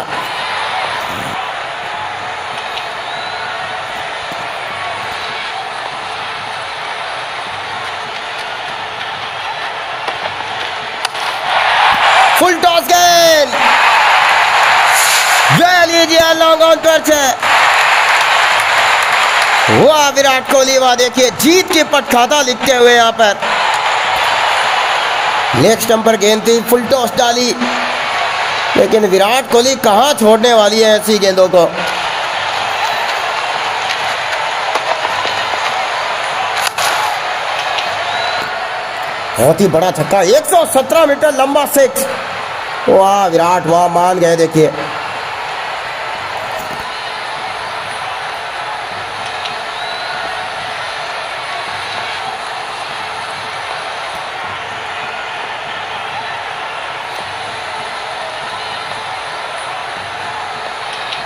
फुल टॉस गेंद, ले लीजिए लॉन्ग ऑन पर 6। वाह विराट कोहली, वाह देखिए जीत की पट खाता लिखते हुए यहां पर। लेग स्टंप पर गेंद थी, फुल टॉस डाली, लेकिन विराट कोहली कहां छोड़ने वाली है ऐसी गेंदों को। बहुत ही बड़ा छक्का, 117 मीटर लंबा 6। वाह विराट, वाह मान गए। देखिए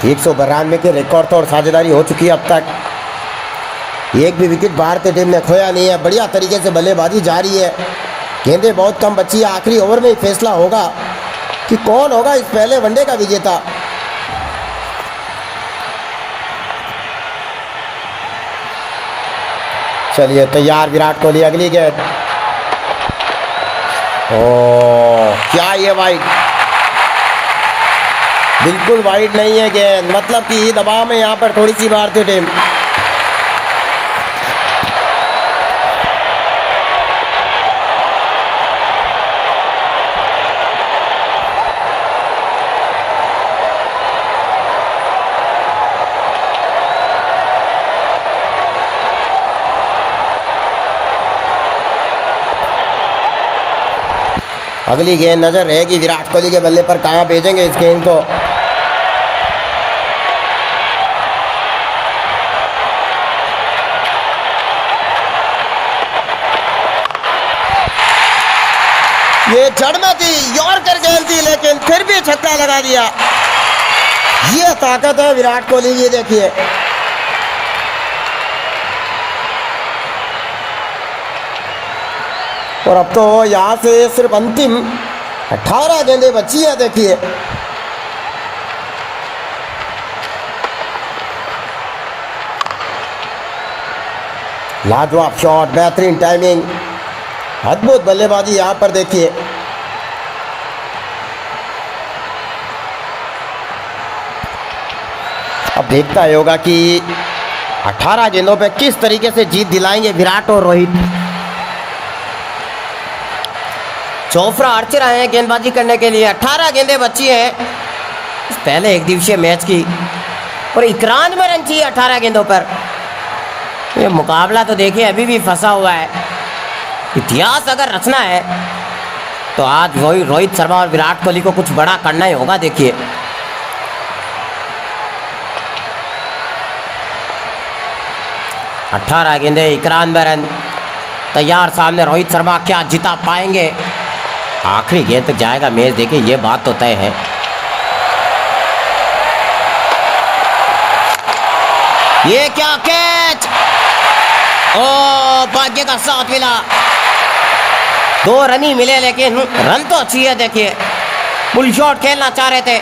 एक 192 के रिकॉर्ड तोड़ साझेदारी हो चुकी है अब तक। एक भी विकेट भारतीय टीम ने खोया नहीं है। बढ़िया तरीके से बल्लेबाजी जारी है। गेंदें बहुत कम बची है। आखिरी ओवर में ही फैसला होगा कि कौन होगा इस पहले वनडे का विजेता। चलिए तैयार विराट कोहली, अगली गेंद। ओह क्या ये वाइड, बिल्कुल वाइड नहीं है गेंद, मतलब कि दबाव में यहां पर थोड़ी सी भारतीय टीम। अगली गेंद नजर रहेगी विराट कोहली के बल्ले पर, कहां भेजेंगे इस गेंद को। ये जड़ में थी, यॉर्कर गेंद थी, लेकिन फिर भी छक्का लगा दिया। ये ताकत है विराट कोहली की। देखिए और अब तो यहां से सिर्फ अंतिम 18 गेंदें बची है देखिए। लाजवाब शॉट, बेहतरीन टाइमिंग, अद्भुत बल्लेबाजी यहां पर देखिए। अब देखता ही होगा कि 18 गेंदों पे किस तरीके से जीत दिलाएंगे विराट और रोहित। चोपड़ा आर्चर आए हैं गेंदबाजी करने के लिए। 18 गेंदें बची हैं पहले एक दिवसीय मैच की और 91 रन चाहिए 18 गेंदों पर। ये मुकाबला तो देखिए अभी भी फंसा हुआ है। इतिहास अगर रचना है तो आज रोहित शर्मा और विराट कोहली को कुछ बड़ा करना ही होगा देखिए। अठारह गेंदे 91 रन तैयार सामने। रोहित शर्मा क्या जिता पाएंगे? आखिरी गेंद तक जाएगा मैच देखिए, ये बात तो तय है। ये क्या कैच! ओ भाग्य का साथ मिला। 2 रन ही मिले लेकिन रन तो अच्छी है देखिए। फुल शॉट खेलना चाह रहे थे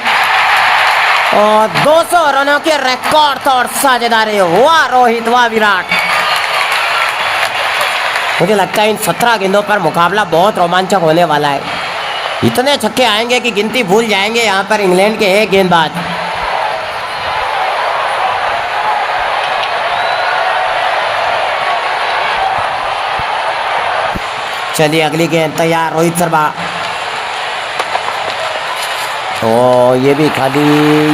और 200 रनों के रिकॉर्ड तोड़ साझेदारी। वाह रोहित, वाह विराट। मुझे लगता है इन 17 गेंदों पर मुकाबला बहुत रोमांचक होने वाला है। इतने छक्के आएंगे कि गिनती भूल जाएंगे यहाँ पर इंग्लैंड के एक गेंदबाज। चलिए अगली गेंद तैयार रोहित शर्मा। ओ ये भी खाली,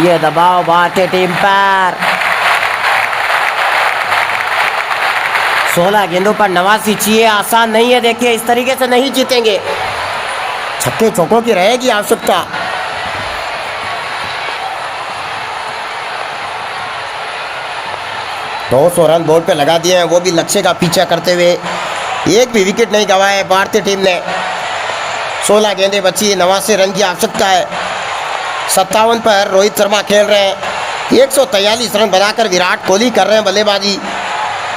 ये दबाव भारतीय टीम पर। 16 गेंदों पर 89 चाहिए, आसान नहीं है देखिए। इस तरीके से नहीं जीतेंगे, छक्के चौकों की रहेगी आवश्यकता। दो 200 रन बोर्ड पे लगा दिए हैं, वो भी लक्ष्य का पीछा करते हुए। एक भी विकेट नहीं गंवाए भारतीय टीम ने। 16 गेंदें बची, 89 रन की आवश्यकता है। 57 पर रोहित शर्मा खेल रहे हैं। 143 रन बनाकर विराट कोहली कर रहे हैं बल्लेबाजी।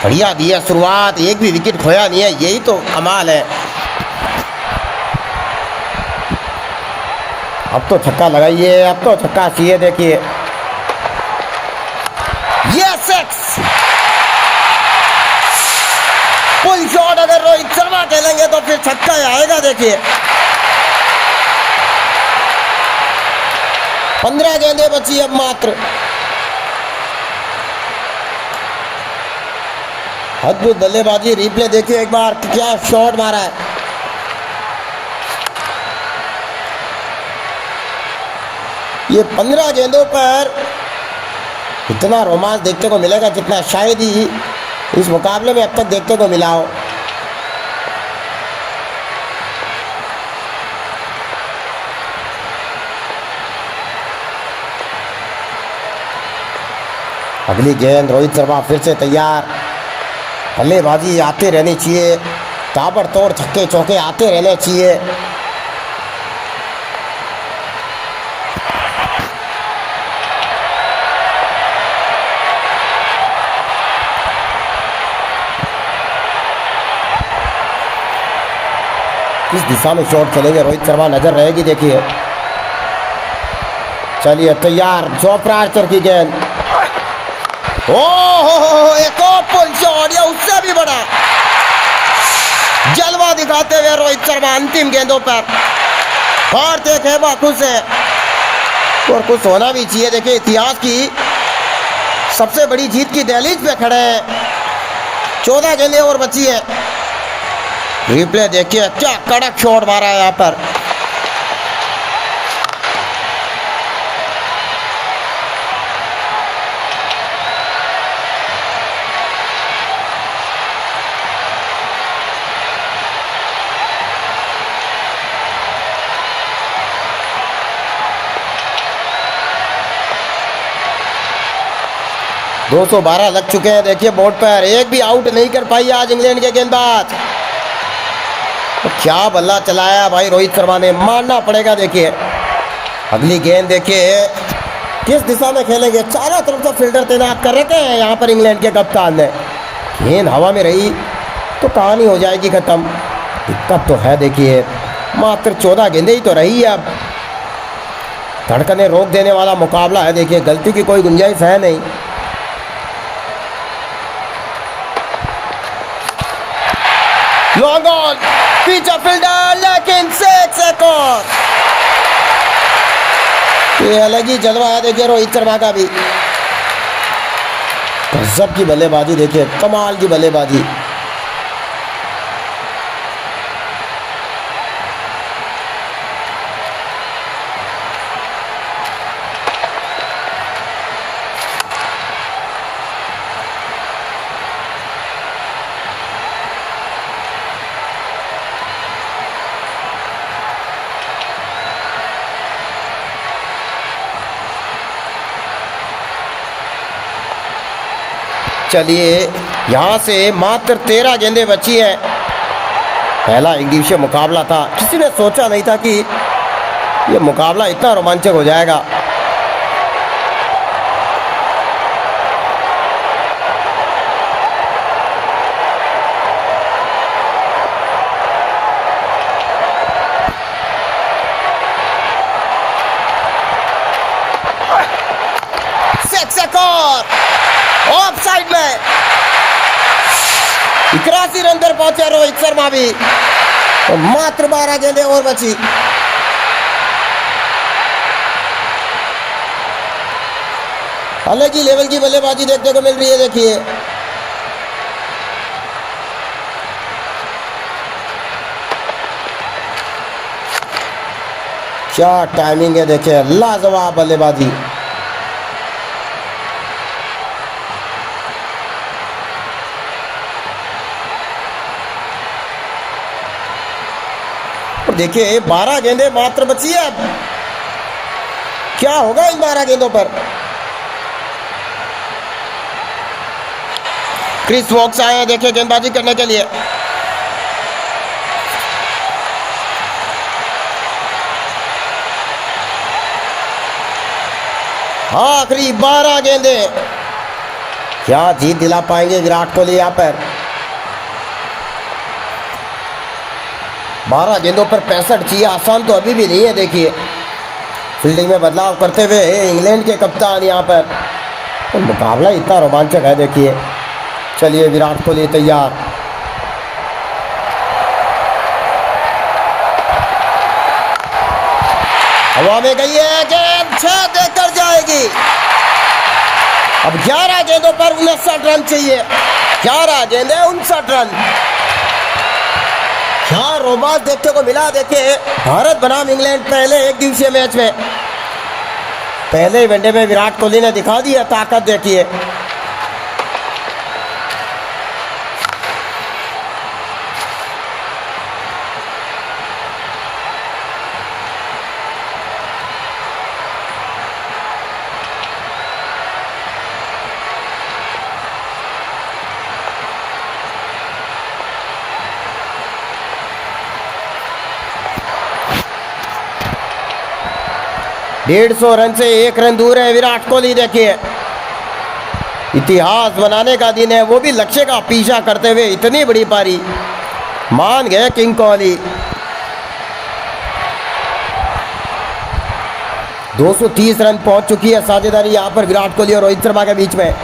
बढ़िया दी है शुरुआत, एक भी विकेट खोया नहीं है, यही तो कमाल है। अब तो छक्का लगाइए, अब तो छक्का चाहिए देखिए। ये 6 फुल शॉट अगर रोहित शर्मा खेलेंगे तो फिर छक्का आएगा देखिए। 15 गेंदें बची अब मात्र। अद्भुत बल्लेबाजी, रिप्ले देखिए एक बार, क्या शॉट मारा है। ये 15 गेंदों पर इतना रोमांच देखने को मिलेगा जितना शायद ही इस मुकाबले में अब तक देखने को मिला हो। अगली गेंद रोहित शर्मा फिर से तैयार। बल्लेबाजी आते रहनी चाहिए, ताबड़तोड़ छक्के चौके आते रहने चाहिए। किस दिशा में शॉट चलेंगे रोहित शर्मा, नजर रहेगी देखिए। चलिए तैयार, चोपड़ा आर्चर की गेंद। ओहो एक और पुल शॉट, या उससे भी बड़ा जलवा दिखाते हुए रोहित शर्मा अंतिम गेंदों पर। भारतीय खेमा खुश है और कुछ होना भी चाहिए। देखिए इतिहास की सबसे बड़ी जीत की दहलीज पे खड़े हैं। 14 गेंदें और बची है। रिप्ले देखिए, क्या कड़क शॉट मारा है यहाँ पर। दो 212 लग चुके हैं देखिए बोर्ड पर। एक भी आउट नहीं कर पाई आज इंग्लैंड के गेंदबाज। तो क्या बल्ला चलाया भाई रोहित शर्मा ने, मानना पड़ेगा देखिए। अगली गेंद देखिए, किस दिशा में खेलेंगे। चारों तरफ से फील्डर तैनात कर रखे हैं यहाँ पर इंग्लैंड के कप्तान ने। गेंद हवा में रही तो कहानी हो जाएगी खत्म। दिक्कत तो है देखिए। मात्र 14 गेंदें ही तो रही है। अब धड़कने रोक देने वाला मुकाबला है। देखिए गलती की कोई गुंजाइश है नहीं। लॉन्ग ऑन, पीछे फील्डर, लेकिन 6 एक और। ये अलग ही जलवा है देखिए रोहित शर्मा का भी। गजब की बल्लेबाजी, देखिए कमाल की बल्लेबाजी। चलिए यहाँ से मात्र 13 गेंदें बची हैं। पहला एक दिवसीय मुकाबला था, किसी ने सोचा नहीं था कि ये मुकाबला इतना रोमांचक हो जाएगा। ऑफ साइड में 81 रन पर पहुंचे रोहित शर्मा भी। तो मात्र 12 गेंदें और बची। अलग ही लेवल की बल्लेबाजी देखने को मिल रही है। देखिए क्या टाइमिंग है, देखिए लाजवाब बल्लेबाजी। देखिए 12 गेंदें मात्र बची है। अब क्या होगा इन 12 गेंदों पर। क्रिस वोक्स आए हैं देखिए गेंदबाजी करने के लिए। आखिरी 12 गेंदें, क्या जीत दिला पाएंगे विराट कोहली यहाँ पर। 12 गेंदों पर 65 चाहिए, आसान तो अभी भी नहीं है। देखिए फील्डिंग में बदलाव करते हुए इंग्लैंड के कप्तान यहाँ पर। तो मुकाबला इतना रोमांचक है। देखिए चलिए विराट कोहली तैयार। हवा में गई है गेंद, 6 देकर जाएगी। अब 11 गेंदों पर 59 रन चाहिए। 11 गेंदें 59 रन। क्या रोमांच देखने को मिला। देखिए भारत बनाम इंग्लैंड पहले एक दिवसीय मैच में, पहले वनडे में विराट कोहली ने दिखा दिया ताकत। देखिए डेढ़ 150 रन से 1 रन दूर है विराट कोहली। देखिए इतिहास बनाने का दिन है, वो भी लक्ष्य का पीछा करते हुए। इतनी बड़ी पारी मान गए किंग कोहली। 230 रन पहुंच चुकी है साझेदारी यहां पर विराट कोहली और रोहित शर्मा के बीच में।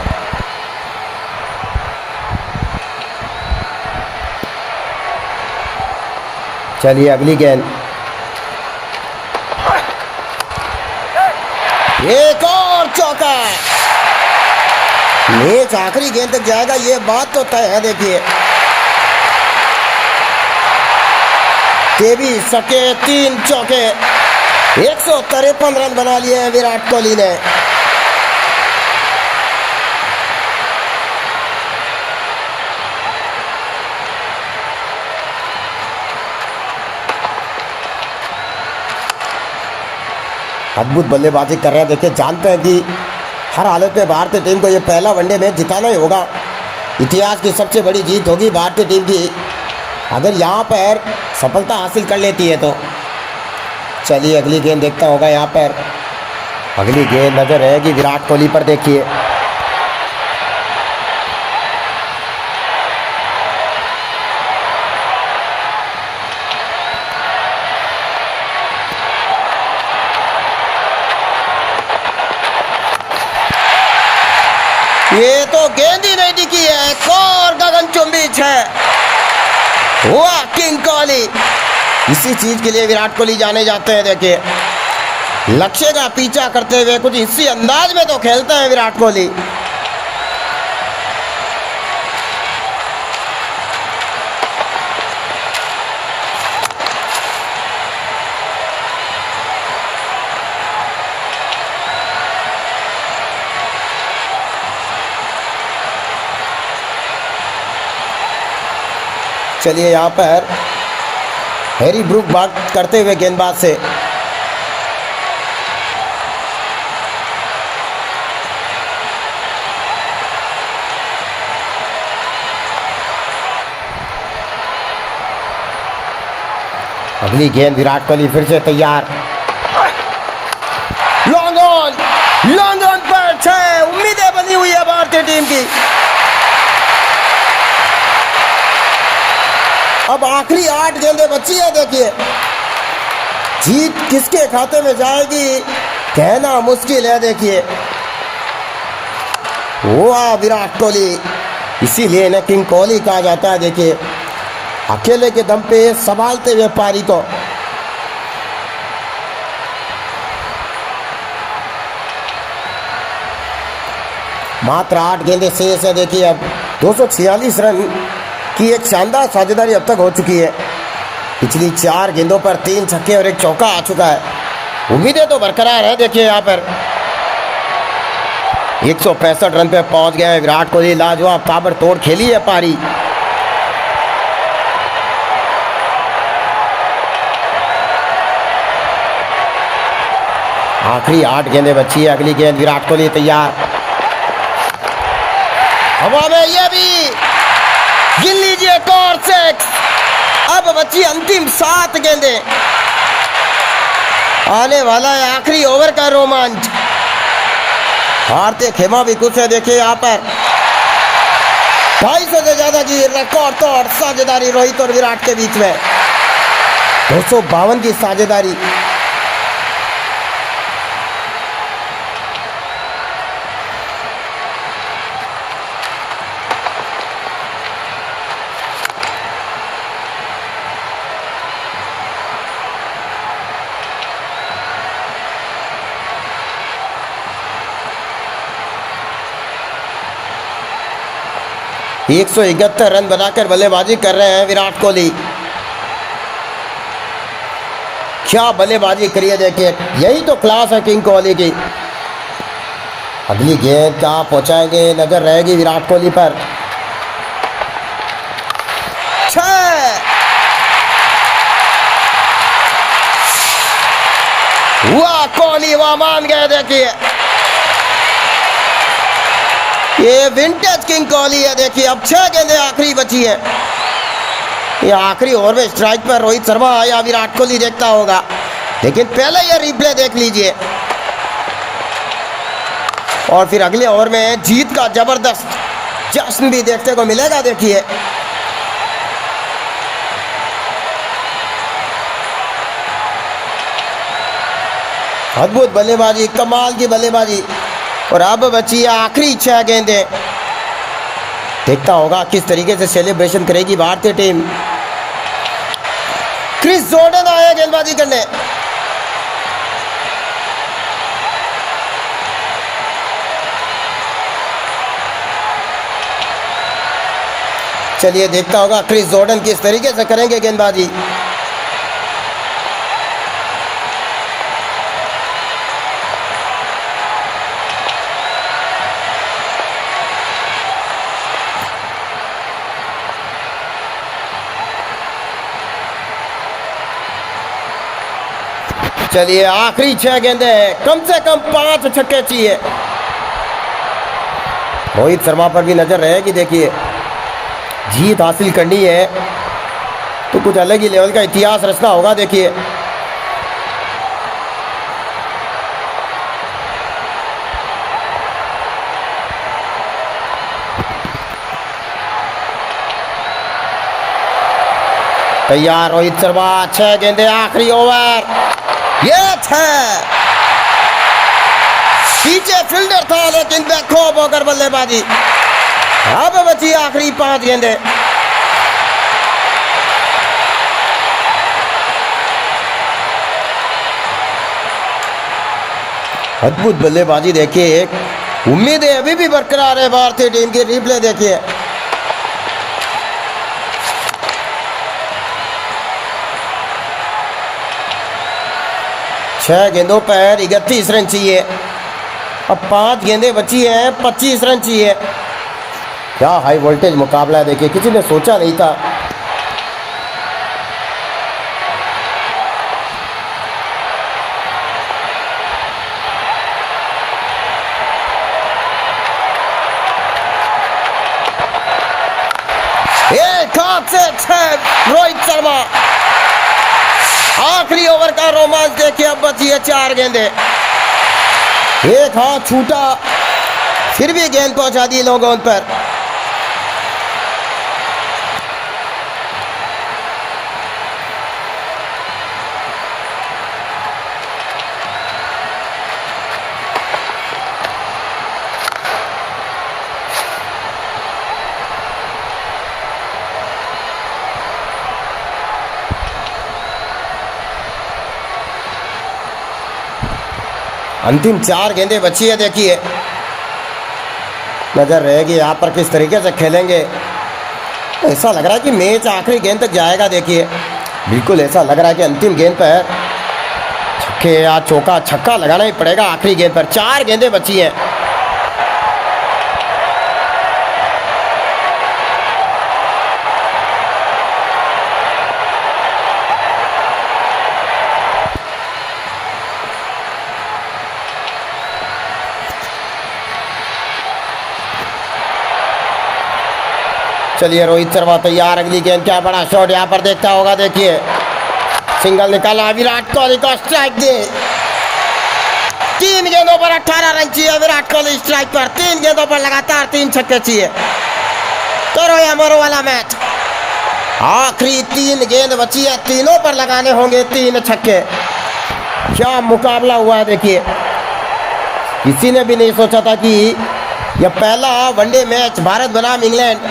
चलिए अगली गेंद, एक और चौका। मैच आखिरी गेंद तक जाएगा, ये बात तो तय है। देखिए 23 छक्के 3 चौके, 153 रन बना लिए हैं विराट कोहली ने। अद्भुत बल्लेबाजी कर रहे हैं। देखिए जानते हैं कि हर हालत में भारतीय टीम को ये पहला वनडे मैच जिताना ही होगा। इतिहास की सबसे बड़ी जीत होगी भारतीय टीम की, अगर यहाँ पर सफलता हासिल कर लेती है तो। चलिए अगली गेंद देखता होगा यहाँ पर। अगली गेंद नजर रहेगी विराट कोहली पर। देखिए ये तो गेंद ही नहीं टिकी है। एक और गगनचुंबी 6। वाह किंग कोहली। इसी चीज के लिए विराट कोहली जाने जाते हैं। देखिए लक्ष्य का पीछा करते हुए कुछ इसी अंदाज में तो खेलते हैं विराट कोहली। चलिए यहाँ पर हैरी ब्रूक बात करते हुए गेंदबाज से। अगली गेंद विराट कोहली फिर से तैयार। लॉन्ग ऑन पर 6। उम्मीदें बनी हुई है भारतीय टीम की। अब आखिरी 8 गेंदें बची है। देखिए जीत किसके खाते में जाएगी कहना मुश्किल है। देखिए वाह विराट कोहली। इसीलिए इन्हें किंग कोहली कहा जाता है। देखिए अकेले के दम पे संभालते हुए पारी को। मात्र 8 गेंदें शेष है। देखिए अब 246 रन की एक शानदार साझेदारी अब तक हो चुकी है। पिछली 4 गेंदों पर 3 छक्के और 1 चौका आ चुका है। उम्मीदें तो बरकरार है। देखिए यहाँ पर 165 रन पे पहुंच गए हैं विराट कोहली। लाजवाब ताबड़तोड़ खेली है पारी। आखिरी 8 गेंदें बची है। अगली गेंद विराट कोहली तैयार। हवा में ये भी गिन लीजिए एक और 6। अब बची अंतिम 7 गेंदें। आने वाला है आखिरी ओवर का रोमांच। भारतीय खेमा भी कुछ है। देखिए यहाँ पर 250 से ज्यादा की रिकॉर्ड तोड़ साझेदारी रोहित और विराट के बीच में। 252 की साझेदारी। एक 171 रन बनाकर बल्लेबाजी कर रहे हैं विराट कोहली। क्या बल्लेबाजी करी है। देखिए यही तो क्लास है किंग कोहली की। अगली गेंद कहाँ पहुंचाएंगे नजर रहेगी विराट कोहली पर। 6। वाह कोहली वाह मान गए। देखिए ये विंटेज किंग कोहली है। देखिए अब 6 गेंदें आखिरी बची है। ये आखिरी ओवर में स्ट्राइक पर रोहित शर्मा या विराट कोहली देखता होगा। लेकिन पहले ये रिप्ले देख लीजिए और फिर अगले ओवर में जीत का जबरदस्त जश्न भी देखने को मिलेगा। देखिए अद्भुत बल्लेबाजी, कमाल की बल्लेबाजी। और अब बची आखिरी 6 गेंदें। देखता होगा किस तरीके से सेलिब्रेशन करेगी भारतीय टीम। क्रिस जॉर्डन आए गेंदबाजी करने। चलिए देखता होगा क्रिस जॉर्डन किस तरीके से करेंगे गेंदबाजी। चलिए आखिरी 6 गेंदें। कम से कम 5 छक्के चाहिए। रोहित शर्मा पर भी नजर रहेगी। देखिए जीत हासिल करनी है तो कुछ अलग ही लेवल का इतिहास रचना होगा। देखिए तैयार रोहित शर्मा। 6 गेंदें आखिरी ओवर। ये 6। पीछे फील्डर था लेकिन बेखौफ होकर बल्लेबाजी। अब बची आखिरी 5 गेंदें। अद्भुत बल्लेबाजी देखिए, उम्मीदें अभी भी बरकरार है भारतीय टीम की। रिप्ले देखिए, छह गेंदों पर 31 रन चाहिए। अब 5 गेंदें बची हैं, 25 रन चाहिए। क्या हाई वोल्टेज मुकाबला है देखिए, किसी ने सोचा नहीं था। एक हाथ से 6 रोहित शर्मा। आखिरी ओवर का रोमांच देखिए। अब बची है 4 गेंदें। एक हाथ छूटा, फिर भी गेंद पहुंचा दी लोगों पर। अंतिम 4 गेंदें बची है देखिए। नजर रहेगी यहाँ पर किस तरीके से खेलेंगे। ऐसा लग रहा है कि मैच आखिरी गेंद तक जाएगा देखिए। बिल्कुल ऐसा लग रहा है कि अंतिम गेंद पर छक्के या चौका छक्का लगाना ही पड़ेगा आखिरी गेंद पर। 4 गेंदें बची हैं। चलिए रोहित शर्मा तैयार। अगली गेंद, क्या बड़ा शॉट यहाँ पर देखता होगा देखिए। सिंगल निकाला, विराट कोहली को स्ट्राइक दे। 3 गेंदों पर 18 रन चाहिए विराट कोहली स्ट्राइक पर। 3 गेंदों पर लगातार 3 छक्के चाहिए। करो या मरो वाला मैच। आखिरी 3 गेंद बची है, तीनों पर लगाने होंगे 3 छक्के। क्या मुकाबला हुआ है देखिए। किसी ने भी नहीं सोचा था कि यह पहला वनडे मैच भारत बनाम इंग्लैंड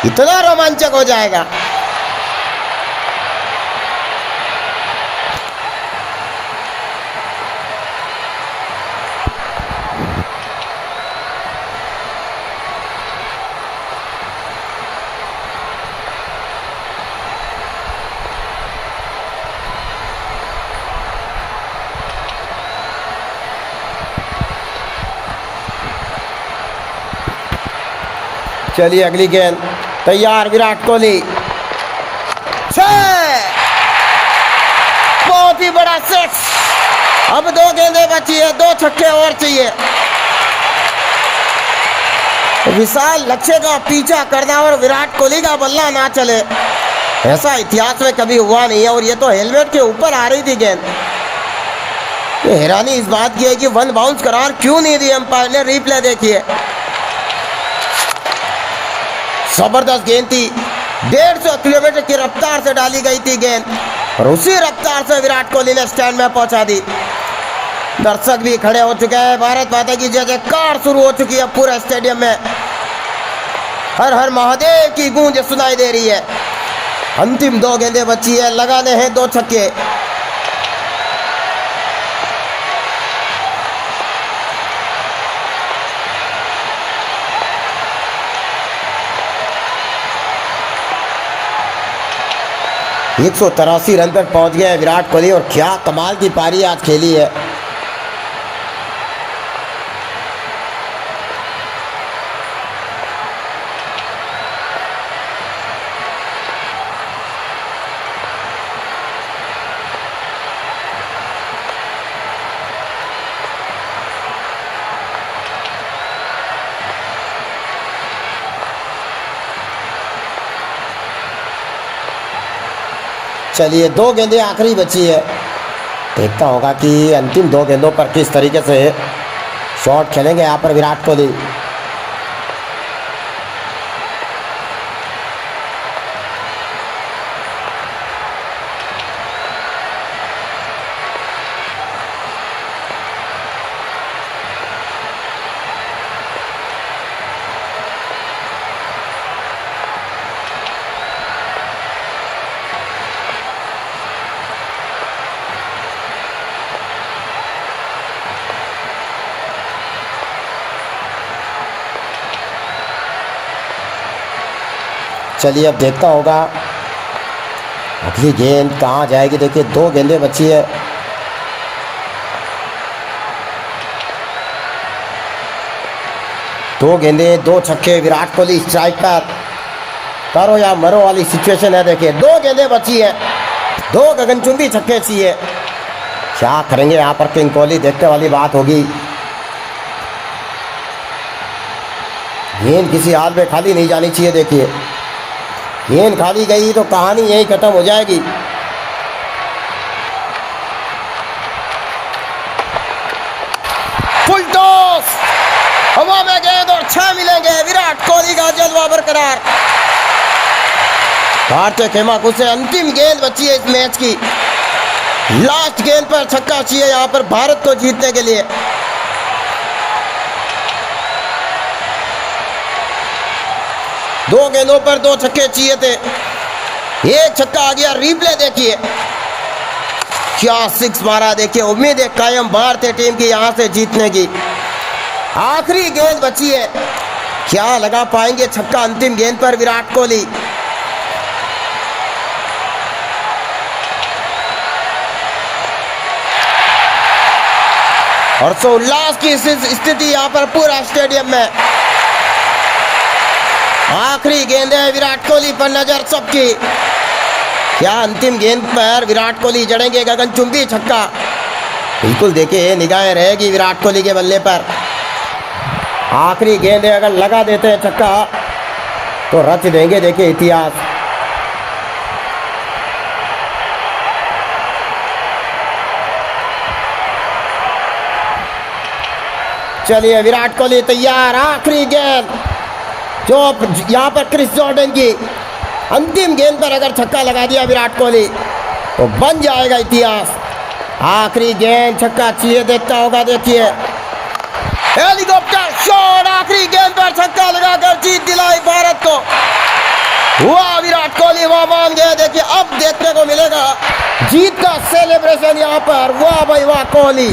इतना रोमांचक हो जाएगा। चलिए अगली गेंद, तैयार विराट कोहली। बहुत ही बड़ा 6। अब 2 गेंदें बची है, 2 छक्के और चाहिए। विशाल लक्ष्य का पीछा करना और विराट कोहली का बल्ला ना चले, ऐसा इतिहास में कभी हुआ नहीं है। और ये तो हेलमेट के ऊपर आ रही थी गेंद। ये हैरानी इस बात की है कि 1 बाउंस करार क्यों नहीं दी अंपायर ने। रिप्ले देखिए, जबरदस्त गेंद थी। 150 किलोमीटर की रफ्तार से डाली गई थी गेंद और उसी रफ्तार से विराट कोहली ने स्टैंड में पहुंचा दी। दर्शक भी खड़े हो चुके हैं। भारत माता की जय जयकार शुरू हो चुकी है पूरे स्टेडियम में। हर हर महादेव की गूंज सुनाई दे रही है। अंतिम 2 गेंदें बची है, लगाने हैं 2 छक्के। एक 183 रन पर पहुंच गया है विराट कोहली और क्या कमाल की पारी आज खेली है। चलिए 2 गेंदें आखिरी बची है। देखता होगा कि अंतिम 2 गेंदों पर किस तरीके से शॉट खेलेंगे यहाँ पर विराट कोहली। चलिए अब देखता होगा अगली गेंद कहाँ जाएगी। देखिए 2 गेंदें बची है। दो गेंदें 2 छक्के, विराट कोहली स्ट्राइक पर, करो या मरो वाली सिचुएशन है। देखिए 2 गेंदें बची है, 2 गगनचुंबी छक्के चाहिए। क्या करेंगे यहाँ पर किंग कोहली, देखने वाली बात होगी। गेंद किसी हाल में खाली नहीं जानी चाहिए। देखिए गेंद खाली गई तो कहानी यहीं खत्म हो जाएगी। फुल टॉस, हवा में गेंद और 6 मिलेंगे। विराट कोहली का जलवा बरकरार। भारतीय खेमा को से अंतिम गेंद बची है इस मैच की। लास्ट गेंद पर छक्का चाहिए यहां पर भारत को जीतने के लिए। दो गेंदों पर 2 छक्के चाहिए थे, 1 छक्का आ गया। रिप्ले देखिए क्या 6 मारा। देखिए उम्मीद है कायम भारतीय टीम की यहां से जीतने की। आखिरी गेंद बची है, क्या लगा पाएंगे छक्का अंतिम गेंद पर विराट कोहली। और सो उल्लास की स्थिति यहां पर पूरा स्टेडियम में। आखिरी गेंद है, विराट कोहली पर नजर सबकी। क्या अंतिम गेंद पर विराट कोहली जड़ेंगे गगनचुंबी छक्का। बिल्कुल देखिए निगाहें रहेगी विराट कोहली के बल्ले पर। आखिरी गेंद है, अगर लगा देते हैं छक्का तो रच देंगे देखिए इतिहास। चलिए विराट कोहली तैयार। आखिरी गेंद जो यहाँ पर क्रिस जॉर्डन की अंतिम गेंद पर अगर छक्का लगा दिया विराट कोहली तो बन जाएगा इतिहास। आखिरी गेंद छक्का चाहिए, देखता होगा। देखिए हेलीकॉप्टर शॉट, आखिरी गेंद पर छक्का लगाकर जीत दिलाई भारत को। वाह विराट कोहली, वाह मान गए। देखिए अब देखने को मिलेगा जीत का सेलिब्रेशन यहाँ पर। वाह भाई वाह कोहली।